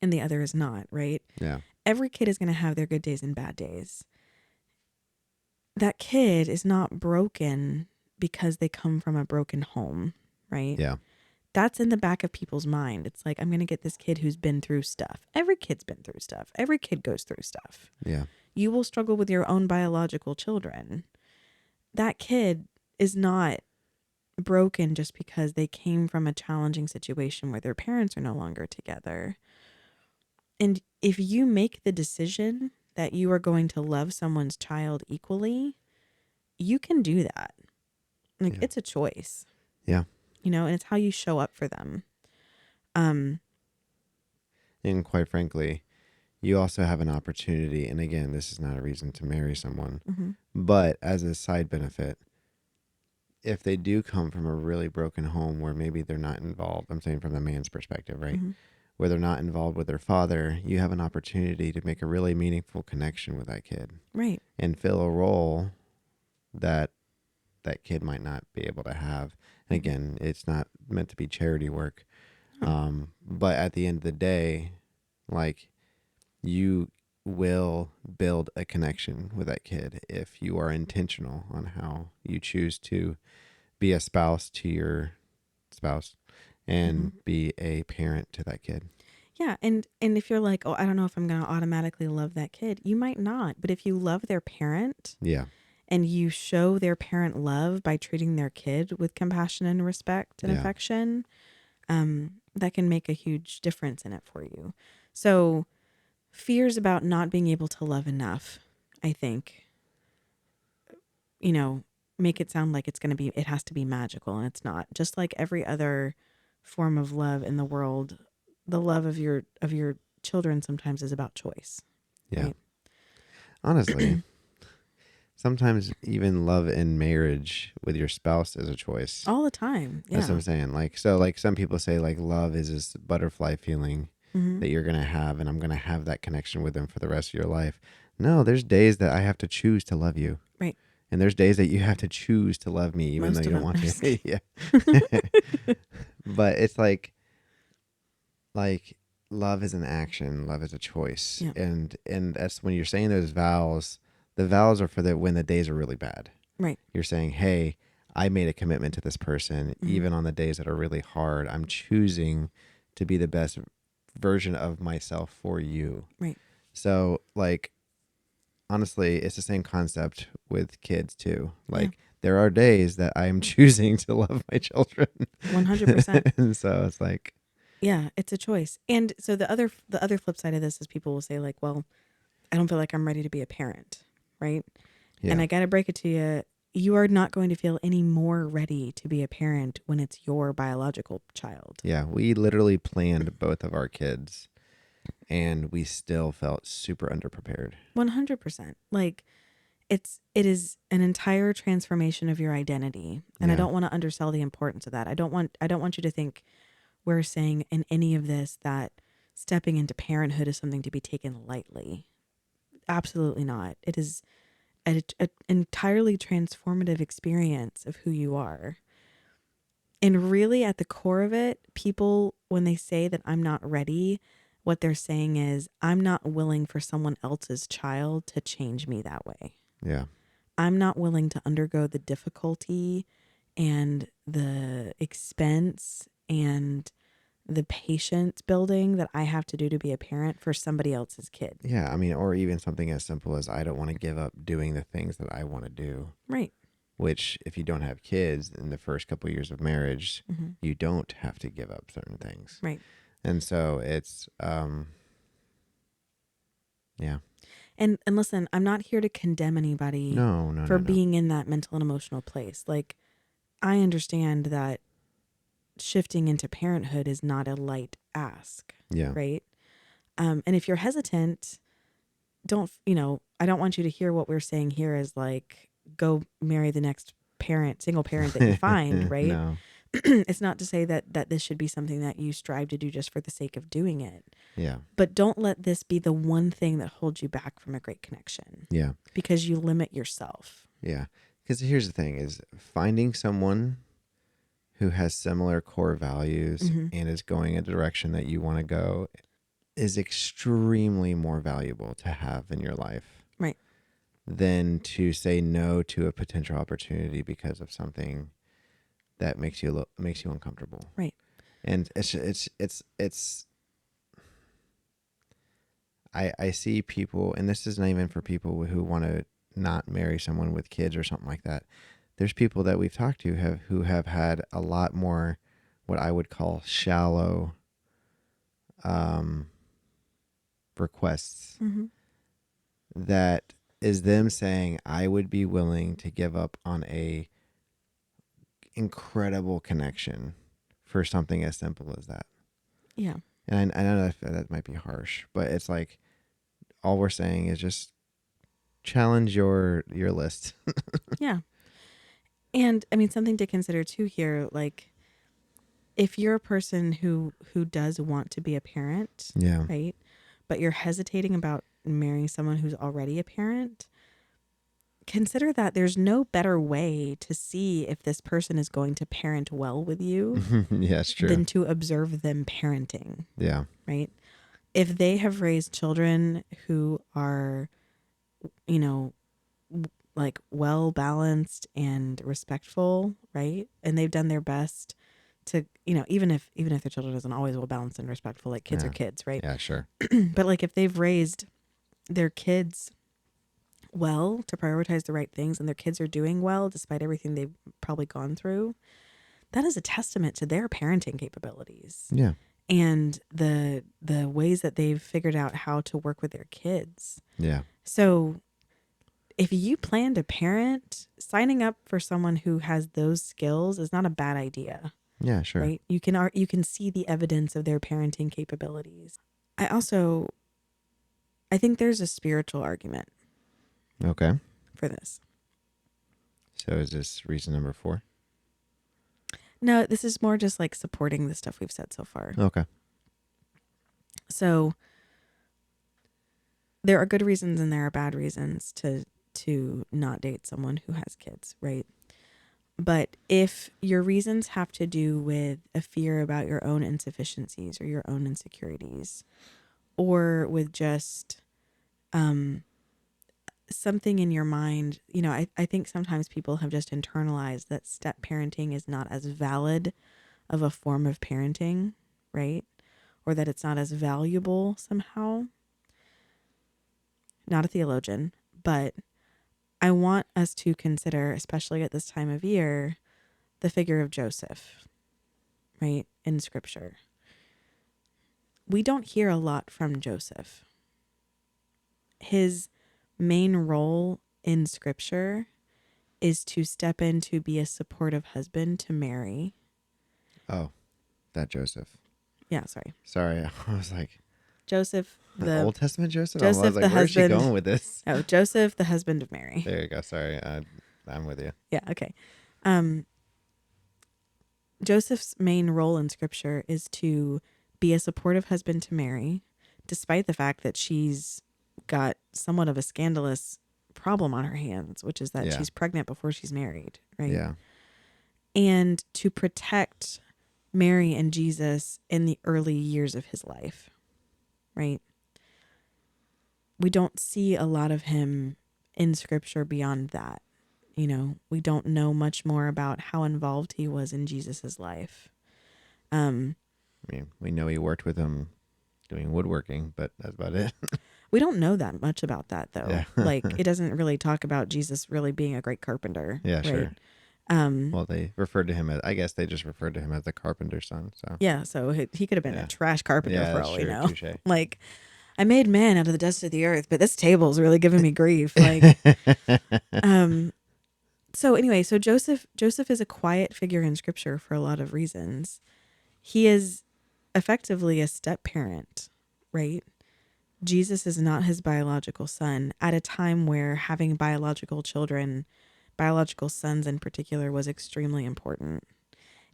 [SPEAKER 3] and the other is not, right?
[SPEAKER 2] Yeah.
[SPEAKER 3] Every kid is going to have their good days and bad days. That kid is not broken because they come from a broken home, right?
[SPEAKER 2] Yeah.
[SPEAKER 3] That's in the back of people's mind. It's like, I'm going to get this kid who's been through stuff. Every kid's been through stuff. Every kid goes through stuff.
[SPEAKER 2] Yeah.
[SPEAKER 3] You will struggle with your own biological children. That kid is not broken just because they came from a challenging situation where their parents are no longer together. And if you make the decision that you are going to love someone's child equally, you can do that. It's a choice.
[SPEAKER 2] Yeah.
[SPEAKER 3] And it's how you show up for them.
[SPEAKER 2] And quite frankly, you also have an opportunity, and again, this is not a reason to marry someone, but as a side benefit, if they do come from a really broken home where maybe they're not involved, I'm saying from the man's perspective, right? Where they're not involved with their father, you have an opportunity to make a really meaningful connection with that kid.
[SPEAKER 3] Right.
[SPEAKER 2] And fill a role that that kid might not be able to have. And again, it's not meant to be charity work. But at the end of the day, you will build a connection with that kid if you are intentional on how you choose to be a spouse to your spouse and be a parent to that kid.
[SPEAKER 3] Yeah, and if you're like, oh, I don't know if I'm going to automatically love that kid, you might not. But if you love their parent
[SPEAKER 2] Yeah.
[SPEAKER 3] and you show their parent love by treating their kid with compassion and respect and
[SPEAKER 2] Yeah.
[SPEAKER 3] affection, that can make a huge difference in it for you. So fears about not being able to love enough, I think, make it sound like it has to be magical, and it's not. Just like every other form of love in the world, the love of your children sometimes is about choice,
[SPEAKER 2] Yeah.
[SPEAKER 3] right?
[SPEAKER 2] Honestly, sometimes even love in marriage with your spouse is a choice.
[SPEAKER 3] All the time.
[SPEAKER 2] That's what
[SPEAKER 3] Yeah.
[SPEAKER 2] I'm saying. Like, so like some people say like love is this butterfly feeling
[SPEAKER 3] Mm-hmm.
[SPEAKER 2] that you're going to have, and I'm going to have that connection with them for the rest of your life. No, there's days that I have to choose to love you.
[SPEAKER 3] Right.
[SPEAKER 2] And there's days that you have to choose to love me, even though
[SPEAKER 3] Most
[SPEAKER 2] you
[SPEAKER 3] of
[SPEAKER 2] don't
[SPEAKER 3] them.
[SPEAKER 2] want
[SPEAKER 3] I'm just
[SPEAKER 2] to.
[SPEAKER 3] kidding.
[SPEAKER 2] Yeah. But it's like love is an action, love is a choice.
[SPEAKER 3] Yeah.
[SPEAKER 2] And that's when you're saying those vows, the vows are for when the days are really bad.
[SPEAKER 3] Right.
[SPEAKER 2] You're saying, hey, I made a commitment to this person,
[SPEAKER 3] Mhm.
[SPEAKER 2] even on the days that are really hard. I'm choosing to be the best version of myself for you.
[SPEAKER 3] Right.
[SPEAKER 2] So, like, honestly, it's the same concept with kids too. Like, there are days that I am choosing to love my children.
[SPEAKER 3] 100%.
[SPEAKER 2] And so it's like,
[SPEAKER 3] Yeah, it's a choice. And so the other flip side of this is people will say like, well, I don't feel like I'm ready to be a parent, right?
[SPEAKER 2] yeah,
[SPEAKER 3] And I got to break it to you, you are not going to feel any more ready to be a parent when it's your biological child.
[SPEAKER 2] yeah. We literally planned both of our kids, and we still felt super underprepared.
[SPEAKER 3] 100%. Like it is an entire transformation of your identity. And I
[SPEAKER 2] Yeah.
[SPEAKER 3] don't want to undersell the importance of that. I don't want you to think we're saying in any of this that stepping into parenthood is something to be taken lightly. Absolutely not. It is an entirely transformative experience of who you are. And really at the core of it, people, when they say that I'm not ready, what they're saying is I'm not willing for someone else's child to change me that way.
[SPEAKER 2] Yeah.
[SPEAKER 3] I'm not willing to undergo the difficulty and the expense and the patience building that I have to do to be a parent for somebody else's kid.
[SPEAKER 2] Yeah. I mean, or even something as simple as I don't want to give up doing the things that I want to do.
[SPEAKER 3] Right.
[SPEAKER 2] Which, if you don't have kids in the first couple of years of marriage,
[SPEAKER 3] Mm-hmm.
[SPEAKER 2] you don't have to give up certain things.
[SPEAKER 3] Right.
[SPEAKER 2] And so it's, yeah.
[SPEAKER 3] And listen, I'm not here to condemn anybody
[SPEAKER 2] No.
[SPEAKER 3] for being in that mental and emotional place. Like, I understand that shifting into parenthood is not a light ask.
[SPEAKER 2] Yeah.
[SPEAKER 3] Right. And if you're hesitant, I don't want you to hear what we're saying here as like, go marry the next single parent that you find, right?
[SPEAKER 2] No.
[SPEAKER 3] It's not to say that this should be something that you strive to do just for the sake of doing it.
[SPEAKER 2] Yeah.
[SPEAKER 3] But don't let this be the one thing that holds you back from a great connection.
[SPEAKER 2] Yeah.
[SPEAKER 3] Because you limit yourself.
[SPEAKER 2] Yeah. Because here's the thing is finding someone who has similar core values
[SPEAKER 3] Mm-hmm.
[SPEAKER 2] and is going a direction that you want to go is extremely more valuable to have in your life.
[SPEAKER 3] Right.
[SPEAKER 2] Than to say no to a potential opportunity because of something that makes you uncomfortable.
[SPEAKER 3] Right.
[SPEAKER 2] And I see people, and this is not even for people who want to not marry someone with kids or something like that. There's people that we've talked to who have had a lot more what I would call shallow requests.
[SPEAKER 3] Mm-hmm.
[SPEAKER 2] That is them saying, I would be willing to give up on a incredible connection for something as simple as that.
[SPEAKER 3] Yeah.
[SPEAKER 2] And I know that might be harsh, but it's like all we're saying is just challenge your list.
[SPEAKER 3] Yeah. And I mean, something to consider too here, like if you're a person who does want to be a parent,
[SPEAKER 2] Yeah.
[SPEAKER 3] right? But you're hesitating about marrying someone who's already a parent, consider that there's no better way to see if this person is going to parent well with you
[SPEAKER 2] Yeah, it's true.
[SPEAKER 3] than to observe them parenting,
[SPEAKER 2] Yeah.
[SPEAKER 3] right? If they have raised children who are, like well balanced and respectful, right? And they've done their best to, you know, even if their children isn't always well balanced and respectful, like kids are
[SPEAKER 2] Yeah.
[SPEAKER 3] kids, right?
[SPEAKER 2] Yeah, sure.
[SPEAKER 3] But like if they've raised their kids well to prioritize the right things and their kids are doing well despite everything they've probably gone through, that is a testament to their parenting capabilities
[SPEAKER 2] Yeah.
[SPEAKER 3] and the ways that they've figured out how to work with their kids.
[SPEAKER 2] Yeah.
[SPEAKER 3] So if you plan to parent, signing up for someone who has those skills is not a bad idea,
[SPEAKER 2] Yeah, sure.
[SPEAKER 3] right? You can see the evidence of their parenting capabilities. I think there's a spiritual argument
[SPEAKER 2] Okay.
[SPEAKER 3] for this.
[SPEAKER 2] So is this reason number 4?
[SPEAKER 3] No, this is more just like supporting the stuff we've said so far.
[SPEAKER 2] Okay.
[SPEAKER 3] So there are good reasons and there are bad reasons to not date someone who has kids, right? But if your reasons have to do with a fear about your own insufficiencies or your own insecurities, or with just something in your mind, you know, I think sometimes people have just internalized that step parenting is not as valid of a form of parenting, right? Or that it's not as valuable somehow. Not a theologian, but I want us to consider, especially at this time of year, the figure of Joseph, right, in Scripture. We don't hear a lot from Joseph. His main role in Scripture is to step in to be a supportive husband to Mary.
[SPEAKER 2] Oh, that Joseph.
[SPEAKER 3] Yeah, sorry.
[SPEAKER 2] Sorry, I was like,
[SPEAKER 3] Joseph, the
[SPEAKER 2] Old Testament Joseph?
[SPEAKER 3] Joseph,
[SPEAKER 2] I was
[SPEAKER 3] the
[SPEAKER 2] like, where's she
[SPEAKER 3] husband.
[SPEAKER 2] going with this?
[SPEAKER 3] Oh, Joseph, the husband of Mary.
[SPEAKER 2] There you go. Sorry, I'm with you.
[SPEAKER 3] Yeah, okay. Joseph's main role in Scripture is to be a supportive husband to Mary, despite the fact that she's got somewhat of a scandalous problem on her hands, which is that
[SPEAKER 2] Yeah.
[SPEAKER 3] she's pregnant before she's married, right?
[SPEAKER 2] Yeah.
[SPEAKER 3] And to protect Mary and Jesus in the early years of his life, right? We don't see a lot of him in Scripture beyond that. You know, we don't know much more about how involved he was in Jesus's life.
[SPEAKER 2] I mean, we know he worked with him doing woodworking, but that's about it.
[SPEAKER 3] We don't know that much about that, though.
[SPEAKER 2] Yeah.
[SPEAKER 3] Like, it doesn't really talk about Jesus really being a great carpenter.
[SPEAKER 2] Yeah,
[SPEAKER 3] right?
[SPEAKER 2] sure. Well, they referred to him as, I guess they just referred to him as the carpenter's son. So
[SPEAKER 3] Yeah, so he could have been
[SPEAKER 2] Yeah.
[SPEAKER 3] a trash carpenter
[SPEAKER 2] Yeah,
[SPEAKER 3] for
[SPEAKER 2] that's
[SPEAKER 3] all we
[SPEAKER 2] true.
[SPEAKER 3] know.
[SPEAKER 2] Touche.
[SPEAKER 3] Like, I made man out of the dust of the earth, but this table's really giving me grief. Like, so anyway, so Joseph is a quiet figure in Scripture for a lot of reasons. He is effectively a step parent, right? Jesus is not his biological son at a time where having biological children, biological sons in particular, was extremely important.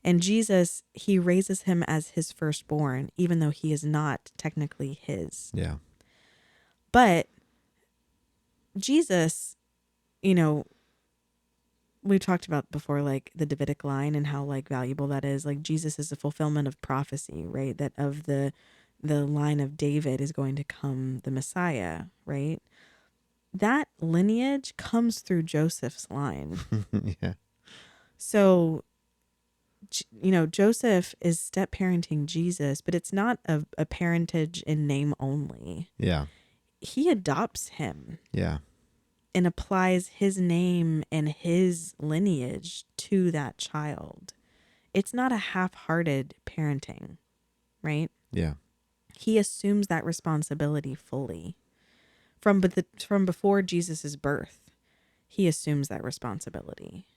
[SPEAKER 3] And Jesus, he raises him as his firstborn, even though he is not technically his.
[SPEAKER 2] Yeah.
[SPEAKER 3] But Jesus, you know, we've talked about before, like the Davidic line and how like valuable that is. Like Jesus is a fulfillment of prophecy, right? That of the line of David is going to come the Messiah, right? That lineage comes through Joseph's line.
[SPEAKER 2] Yeah.
[SPEAKER 3] So, you know, Joseph is step parenting Jesus, but it's not a parentage in name only.
[SPEAKER 2] Yeah.
[SPEAKER 3] He adopts him
[SPEAKER 2] Yeah.
[SPEAKER 3] and applies his name and his lineage to that child. It's not a half-hearted parenting, right?
[SPEAKER 2] Yeah.
[SPEAKER 3] He assumes that responsibility fully. From before Jesus's birth, he assumes that responsibility.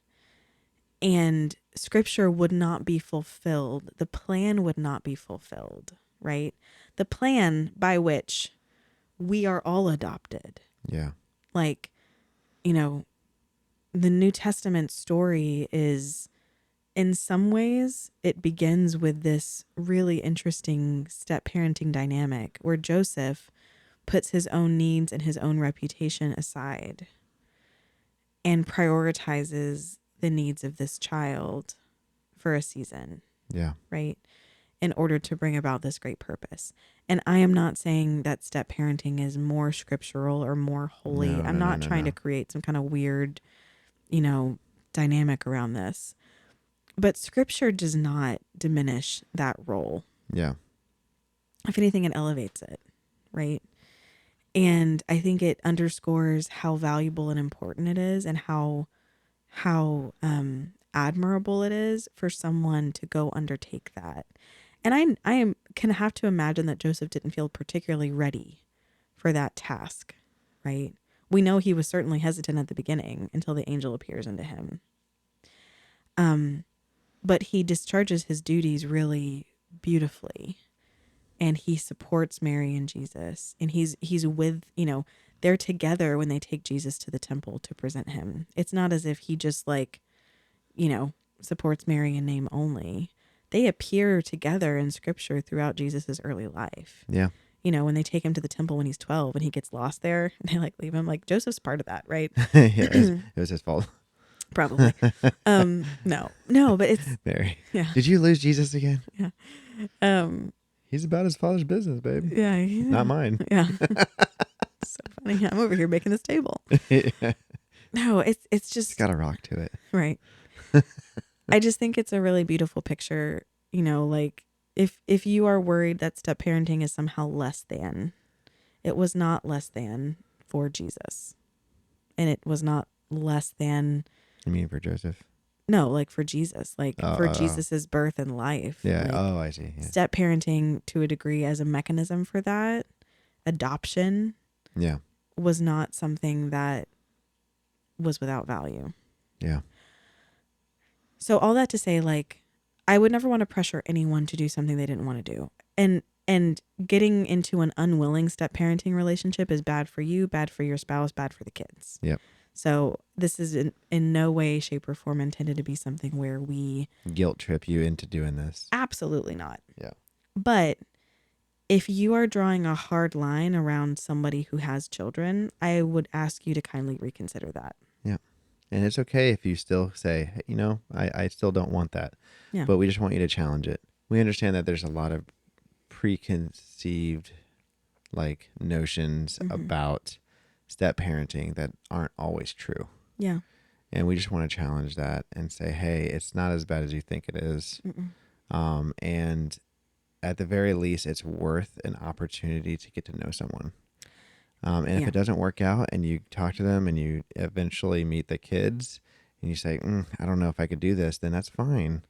[SPEAKER 3] And Scripture would not be fulfilled. The plan would not be fulfilled, right? The plan by which we are all adopted.
[SPEAKER 2] Yeah.
[SPEAKER 3] Like, you know, the New Testament story is, in some ways, it begins with this really interesting step parenting dynamic where Joseph puts his own needs and his own reputation aside and prioritizes the needs of this child for a season,
[SPEAKER 2] Yeah.
[SPEAKER 3] right? In order to bring about this great purpose. And I am not saying that step parenting is more scriptural or more holy.
[SPEAKER 2] No,
[SPEAKER 3] I'm
[SPEAKER 2] no,
[SPEAKER 3] not
[SPEAKER 2] no,
[SPEAKER 3] trying
[SPEAKER 2] no.
[SPEAKER 3] to create some kind of weird, you know, dynamic around this. But scripture does not diminish that role.
[SPEAKER 2] Yeah.
[SPEAKER 3] If anything, it elevates it, right? And I think it underscores how valuable and important it is, and how admirable it is for someone to go undertake that. And can have to imagine that Joseph didn't feel particularly ready for that task, right? We know he was certainly hesitant at the beginning until the angel appears unto him. But he discharges his duties really beautifully, and he supports Mary and Jesus, and he's with, they're together when they take Jesus to the temple to present him. It's not as if he just supports Mary in name only. They appear together in scripture throughout Jesus's early life.
[SPEAKER 2] Yeah.
[SPEAKER 3] When they take him to the temple when he's 12 and he gets lost there, and they leave him, Joseph's part of that, right?
[SPEAKER 2] Yeah, it was his fault.
[SPEAKER 3] Probably. No, but it's
[SPEAKER 2] Mary.
[SPEAKER 3] Yeah.
[SPEAKER 2] Did you lose Jesus again?
[SPEAKER 3] Yeah.
[SPEAKER 2] He's about his father's business, babe.
[SPEAKER 3] Yeah.
[SPEAKER 2] Not mine.
[SPEAKER 3] Yeah. So funny. I'm over here making this table.
[SPEAKER 2] Yeah.
[SPEAKER 3] No, it's just
[SPEAKER 2] It's got a rock to it.
[SPEAKER 3] right. I just think it's a really beautiful picture. If you are worried that step parenting is somehow less than, it was not less than for Jesus, and it was not less than.
[SPEAKER 2] You mean for Joseph?
[SPEAKER 3] No, for Jesus, for Jesus's birth and life.
[SPEAKER 2] Yeah. I see. Yeah.
[SPEAKER 3] Step parenting to a degree as a mechanism for that, adoption.
[SPEAKER 2] Yeah.
[SPEAKER 3] Was not something that was without value.
[SPEAKER 2] Yeah.
[SPEAKER 3] So all that to say, I would never want to pressure anyone to do something they didn't want to do. And getting into an unwilling step parenting relationship is bad for you, bad for your spouse, bad for the kids.
[SPEAKER 2] Yep.
[SPEAKER 3] So this is in no way, shape, or form intended to be something where we
[SPEAKER 2] guilt trip you into doing this.
[SPEAKER 3] Absolutely not.
[SPEAKER 2] Yeah.
[SPEAKER 3] But if you are drawing a hard line around somebody who has children, I would ask you to kindly reconsider that.
[SPEAKER 2] Yeah. And it's okay if you still say, hey, I still don't want that.
[SPEAKER 3] Yeah.
[SPEAKER 2] But we just want you to challenge it. We understand that there's a lot of preconceived notions about step parenting that aren't always true.
[SPEAKER 3] Yeah.
[SPEAKER 2] And we just want to challenge that and say, hey, it's not as bad as you think it is. And at the very least, it's worth an opportunity to get to know someone. And if it doesn't work out and you talk to them and you eventually meet the kids and you say, I don't know if I could do this, then that's fine.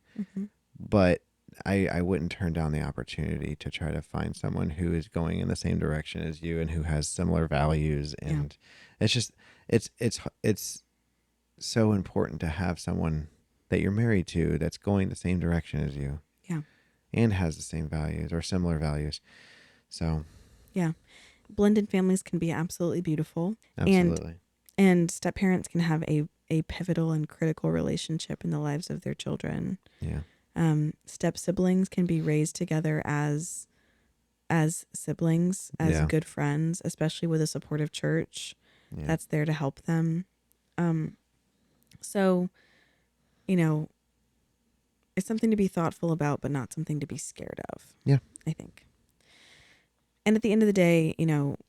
[SPEAKER 2] But I wouldn't turn down the opportunity to try to find someone who is going in the same direction as you and who has similar values. And it's just, it's so important to have someone that you're married to that's going the same direction as you.
[SPEAKER 3] Yeah.
[SPEAKER 2] And has the same values or similar values. So.
[SPEAKER 3] Yeah. Blended families can be absolutely beautiful.
[SPEAKER 2] Absolutely.
[SPEAKER 3] And step parents can have a pivotal and critical relationship in the lives of their children.
[SPEAKER 2] Yeah.
[SPEAKER 3] Step siblings can be raised together as siblings, as good friends, especially with a supportive church that's there to help them. So, it's something to be thoughtful about, but not something to be scared of.
[SPEAKER 2] Yeah.
[SPEAKER 3] I think. And at the end of the day,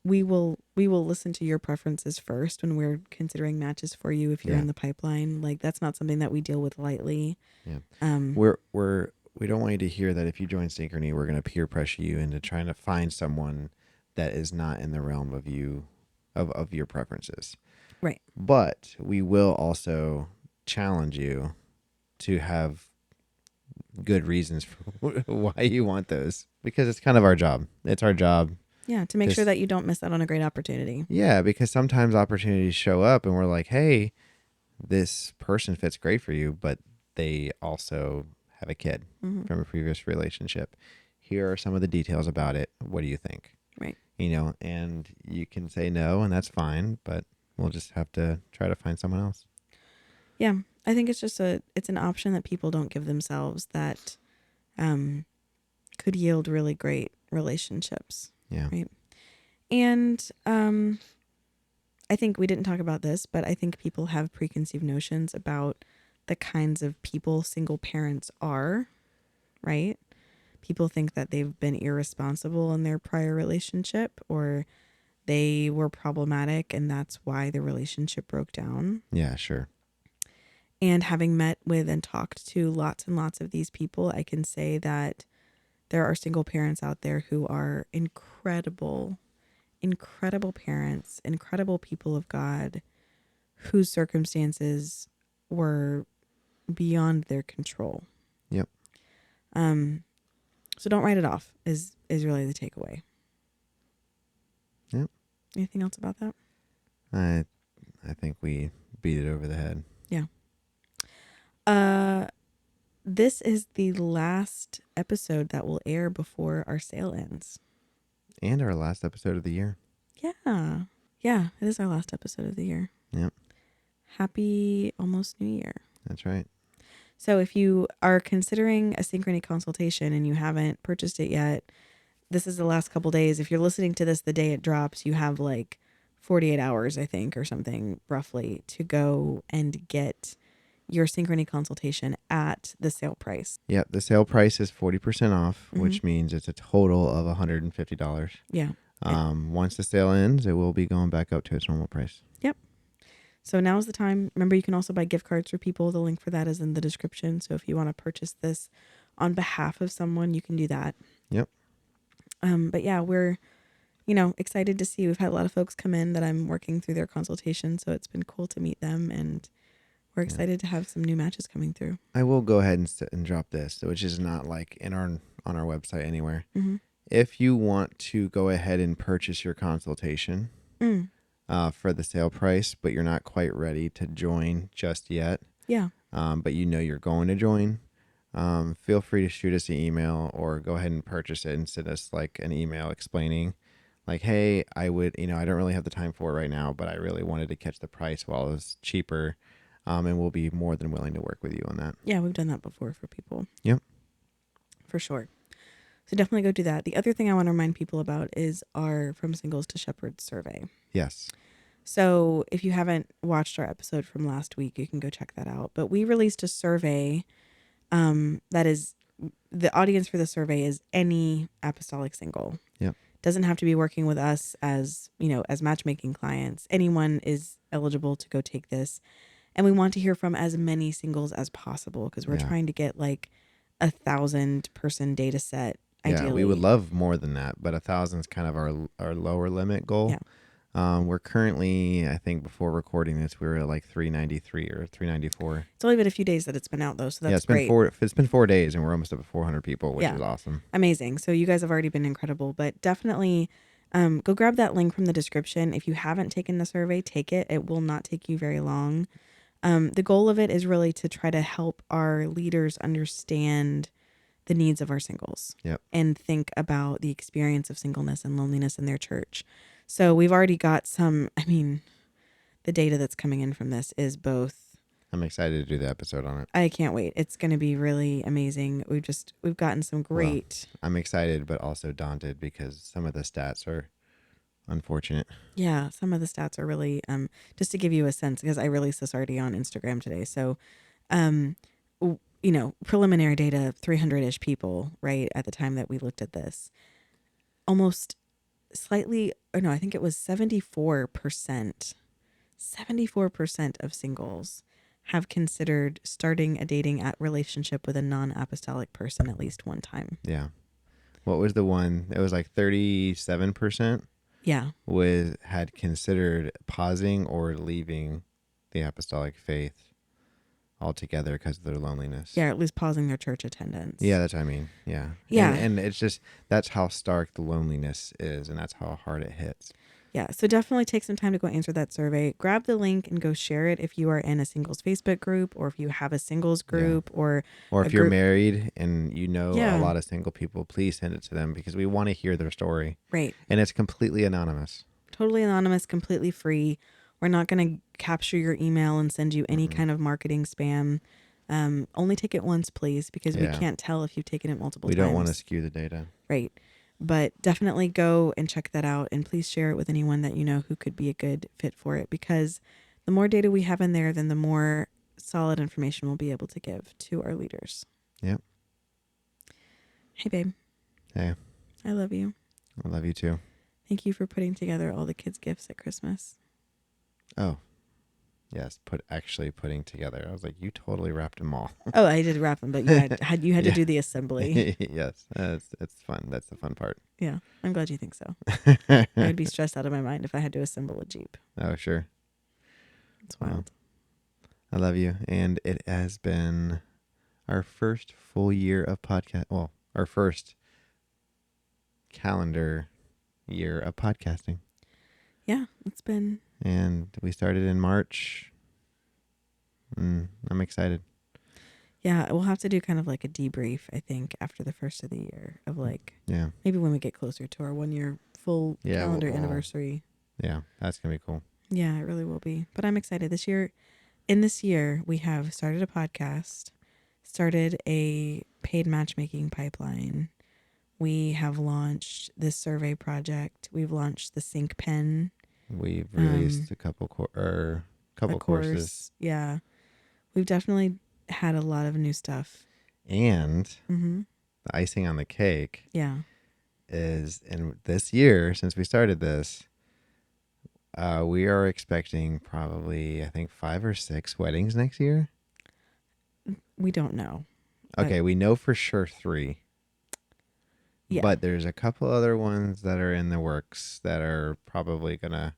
[SPEAKER 3] we will listen to your preferences first when we're considering matches for you if you're in the pipeline. That's not something that we deal with lightly.
[SPEAKER 2] Yeah. We don't want you to hear that if you join Synchrony, we're going to peer pressure you into trying to find someone that is not in the realm of you, of your preferences.
[SPEAKER 3] Right.
[SPEAKER 2] But we will also challenge you to have good reasons for why you want those, because it's kind of our job. It's our job.
[SPEAKER 3] Yeah, to make sure that you don't miss out on a great opportunity.
[SPEAKER 2] Yeah, because sometimes opportunities show up and we're like, hey, this person fits great for you, but they also have a kid from a previous relationship. Here are some of the details about it. What do you think?
[SPEAKER 3] Right.
[SPEAKER 2] And you can say no, and that's fine, but we'll just have to try to find someone else.
[SPEAKER 3] Yeah, I think it's an option that people don't give themselves that could yield really great relationships.
[SPEAKER 2] Yeah.
[SPEAKER 3] Right. And I think we didn't talk about this, but I think people have preconceived notions about the kinds of people single parents are, right? People think that they've been irresponsible in their prior relationship, or they were problematic and that's why the relationship broke down.
[SPEAKER 2] Yeah, sure.
[SPEAKER 3] And having met with and talked to lots and lots of these people, I can say that there are single parents out there who are incredible, incredible parents, incredible people of God, whose circumstances were beyond their control.
[SPEAKER 2] Yep.
[SPEAKER 3] So don't write it off is really the takeaway.
[SPEAKER 2] Yep.
[SPEAKER 3] Anything else about that?
[SPEAKER 2] I think we beat it over the head.
[SPEAKER 3] Yeah. This is the last episode that will air before our sale ends.
[SPEAKER 2] And our last episode of the year.
[SPEAKER 3] Yeah. Yeah, it is our last episode of the year.
[SPEAKER 2] Yep.
[SPEAKER 3] Happy almost New Year.
[SPEAKER 2] That's right.
[SPEAKER 3] So if you are considering a Synchrony consultation and you haven't purchased it yet, this is the last couple days. If you're listening to this the day it drops, you have like 48 hours, I think, or something roughly, to go and get your Synchrony consultation at the sale price.
[SPEAKER 2] Yep. The sale price is 40% off, which means it's a total of $150.
[SPEAKER 3] Yeah.
[SPEAKER 2] Once the sale ends, it will be going back up to its normal price.
[SPEAKER 3] Yep. So now's the time. Remember, you can also buy gift cards for people. The link for that is in the description. So if you want to purchase this on behalf of someone, you can do that.
[SPEAKER 2] Yep.
[SPEAKER 3] But yeah, we're, excited to see. We've had a lot of folks come in that I'm working through their consultation. So it's been cool to meet them, and we're excited to have some new matches coming through.
[SPEAKER 2] I will go ahead and drop this, which is not like on our website anywhere.
[SPEAKER 3] Mm-hmm.
[SPEAKER 2] If you want to go ahead and purchase your consultation for the sale price, but you're not quite ready to join just yet, but you're going to join, feel free to shoot us an email or go ahead and purchase it and send us like an email explaining like, hey, I don't really have the time for it right now, but I really wanted to catch the price while it was cheaper. And we'll be more than willing to work with you on that.
[SPEAKER 3] Yeah, we've done that before for people.
[SPEAKER 2] Yep.
[SPEAKER 3] For sure. So definitely go do that. The other thing I want to remind people about is our From Singles to Shepherds survey.
[SPEAKER 2] Yes.
[SPEAKER 3] So if you haven't watched our episode from last week, you can go check that out. But we released a survey that is, the audience for the survey is any apostolic single.
[SPEAKER 2] Yep.
[SPEAKER 3] Doesn't have to be working with us as matchmaking clients. Anyone is eligible to go take this. And we want to hear from as many singles as possible because we're trying to get like 1,000-person data set. Ideally.
[SPEAKER 2] Yeah, we would love more than that, but 1,000 is kind of our lower limit goal.
[SPEAKER 3] Yeah.
[SPEAKER 2] We're currently, I think before recording this, we were at like 393 or 394.
[SPEAKER 3] It's only been a few days that it's been out though, so that's
[SPEAKER 2] great. It's been 4 days and we're almost up to 400 people, which is awesome.
[SPEAKER 3] Amazing. So you guys have already been incredible, but definitely go grab that link from the description. If you haven't taken the survey, take it. It will not take you very long. The goal of it is really to try to help our leaders understand the needs of our singles and think about the experience of singleness and loneliness in their church. So we've already got the data that's coming in from this is both.
[SPEAKER 2] I'm excited to do the episode on it.
[SPEAKER 3] I can't wait. It's going to be really amazing. We've gotten some great.
[SPEAKER 2] Well, I'm excited, but also daunted because some of the stats are unfortunate.
[SPEAKER 3] Yeah, some of the stats are really, just to give you a sense, because I released this already on Instagram today. So, preliminary data, 300-ish people, right, at the time that we looked at this. Almost slightly, I think it was 74% of singles have considered starting a dating relationship with a non-apostolic person at least one time.
[SPEAKER 2] Yeah. What was the one? It was like 37%.
[SPEAKER 3] Yeah.
[SPEAKER 2] Had considered pausing or leaving the apostolic faith altogether because of their loneliness.
[SPEAKER 3] Yeah, or at least pausing their church attendance.
[SPEAKER 2] Yeah, that's what I mean. Yeah.
[SPEAKER 3] Yeah.
[SPEAKER 2] And it's just, that's how stark the loneliness is, and that's how hard it hits.
[SPEAKER 3] Yeah, so definitely take some time to go answer that survey. Grab the link and go share it if you are in a singles Facebook group, or if you have a singles group, or
[SPEAKER 2] if you're married and
[SPEAKER 3] Yeah.
[SPEAKER 2] a lot of single people, please send it to them because we want to hear their story.
[SPEAKER 3] Right.
[SPEAKER 2] And it's completely anonymous.
[SPEAKER 3] Totally anonymous, completely free. We're not going to capture your email and send you any kind of marketing spam. Only take it once, please, because we can't tell if you've taken it multiple times.
[SPEAKER 2] We don't want to skew the data.
[SPEAKER 3] Right. But definitely go and check that out, and please share it with anyone that you know who could be a good fit for it, because the more data we have in there, then the more solid information we'll be able to give to our leaders.
[SPEAKER 2] Yep.
[SPEAKER 3] Hey, babe.
[SPEAKER 2] Hey.
[SPEAKER 3] I love you.
[SPEAKER 2] I love you too.
[SPEAKER 3] Thank you for putting together all the kids' gifts at Christmas.
[SPEAKER 2] Oh, Yes, putting together. I was like, you totally wrapped them all.
[SPEAKER 3] Oh, I did wrap them, but you had
[SPEAKER 2] Yeah.
[SPEAKER 3] to do the assembly.
[SPEAKER 2] Yes, it's fun. That's the fun part.
[SPEAKER 3] Yeah, I'm glad you think so. I would be stressed out of my mind if I had to assemble a Jeep.
[SPEAKER 2] Oh, sure.
[SPEAKER 3] It's
[SPEAKER 2] Well,
[SPEAKER 3] wild.
[SPEAKER 2] I love you, and it has been our first full year of podcast. Well, our first calendar year of podcasting,
[SPEAKER 3] Yeah, it's been.
[SPEAKER 2] and we started in March. I'm excited.
[SPEAKER 3] Yeah, we'll have to do kind of like a debrief, I think, after the first of the year of like
[SPEAKER 2] Yeah,
[SPEAKER 3] maybe when we get closer to our 1 year full
[SPEAKER 2] Yeah,
[SPEAKER 3] calendar
[SPEAKER 2] we'll-
[SPEAKER 3] anniversary.
[SPEAKER 2] yeah, that's gonna be cool.
[SPEAKER 3] Yeah, it really will be. But I'm excited. This year, we have started a podcast, started a paid matchmaking pipeline. We have launched this survey project. We've launched the Sync Pen,
[SPEAKER 2] We've released a couple
[SPEAKER 3] a
[SPEAKER 2] courses,
[SPEAKER 3] course. Yeah, we've definitely had a lot of new stuff.
[SPEAKER 2] and
[SPEAKER 3] Mm-hmm.
[SPEAKER 2] the icing on the cake
[SPEAKER 3] Yeah.
[SPEAKER 2] is in this year, since we started this, we are expecting probably, I think, 5 or 6 weddings next year.
[SPEAKER 3] We don't know. But-
[SPEAKER 2] Okay, we know for sure 3.
[SPEAKER 3] Yeah.
[SPEAKER 2] But there's a couple other ones that are in the works that are probably gonna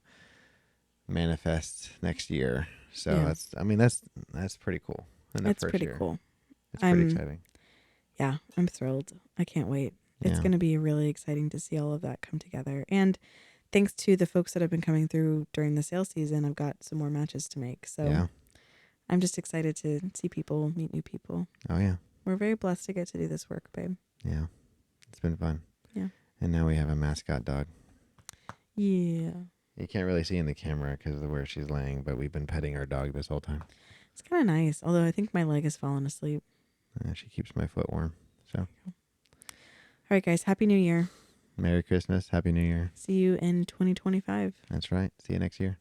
[SPEAKER 2] manifest next year. So
[SPEAKER 3] Yeah.
[SPEAKER 2] that's pretty cool. In the
[SPEAKER 3] It's
[SPEAKER 2] first
[SPEAKER 3] pretty
[SPEAKER 2] year.
[SPEAKER 3] cool.
[SPEAKER 2] It's pretty exciting.
[SPEAKER 3] Yeah, I'm thrilled. I can't wait. It's
[SPEAKER 2] Yeah.
[SPEAKER 3] going to be really exciting to see all of that come together. And thanks to the folks that have been coming through during the sales season, I've got some more matches to make. So
[SPEAKER 2] Yeah.
[SPEAKER 3] I'm just excited to see people, meet new people.
[SPEAKER 2] Oh yeah.
[SPEAKER 3] We're very blessed to get to do this work, babe.
[SPEAKER 2] Yeah. It's been fun.
[SPEAKER 3] Yeah.
[SPEAKER 2] And now we have a mascot dog.
[SPEAKER 3] Yeah.
[SPEAKER 2] You can't really see in the camera because of where she's laying, but we've been petting our dog this whole time.
[SPEAKER 3] It's kind of nice. Although I think my leg has fallen asleep.
[SPEAKER 2] She keeps my foot warm. So,
[SPEAKER 3] All right, guys. Happy New Year.
[SPEAKER 2] Merry Christmas. Happy New Year.
[SPEAKER 3] See you in 2025.
[SPEAKER 2] That's right. See you next year.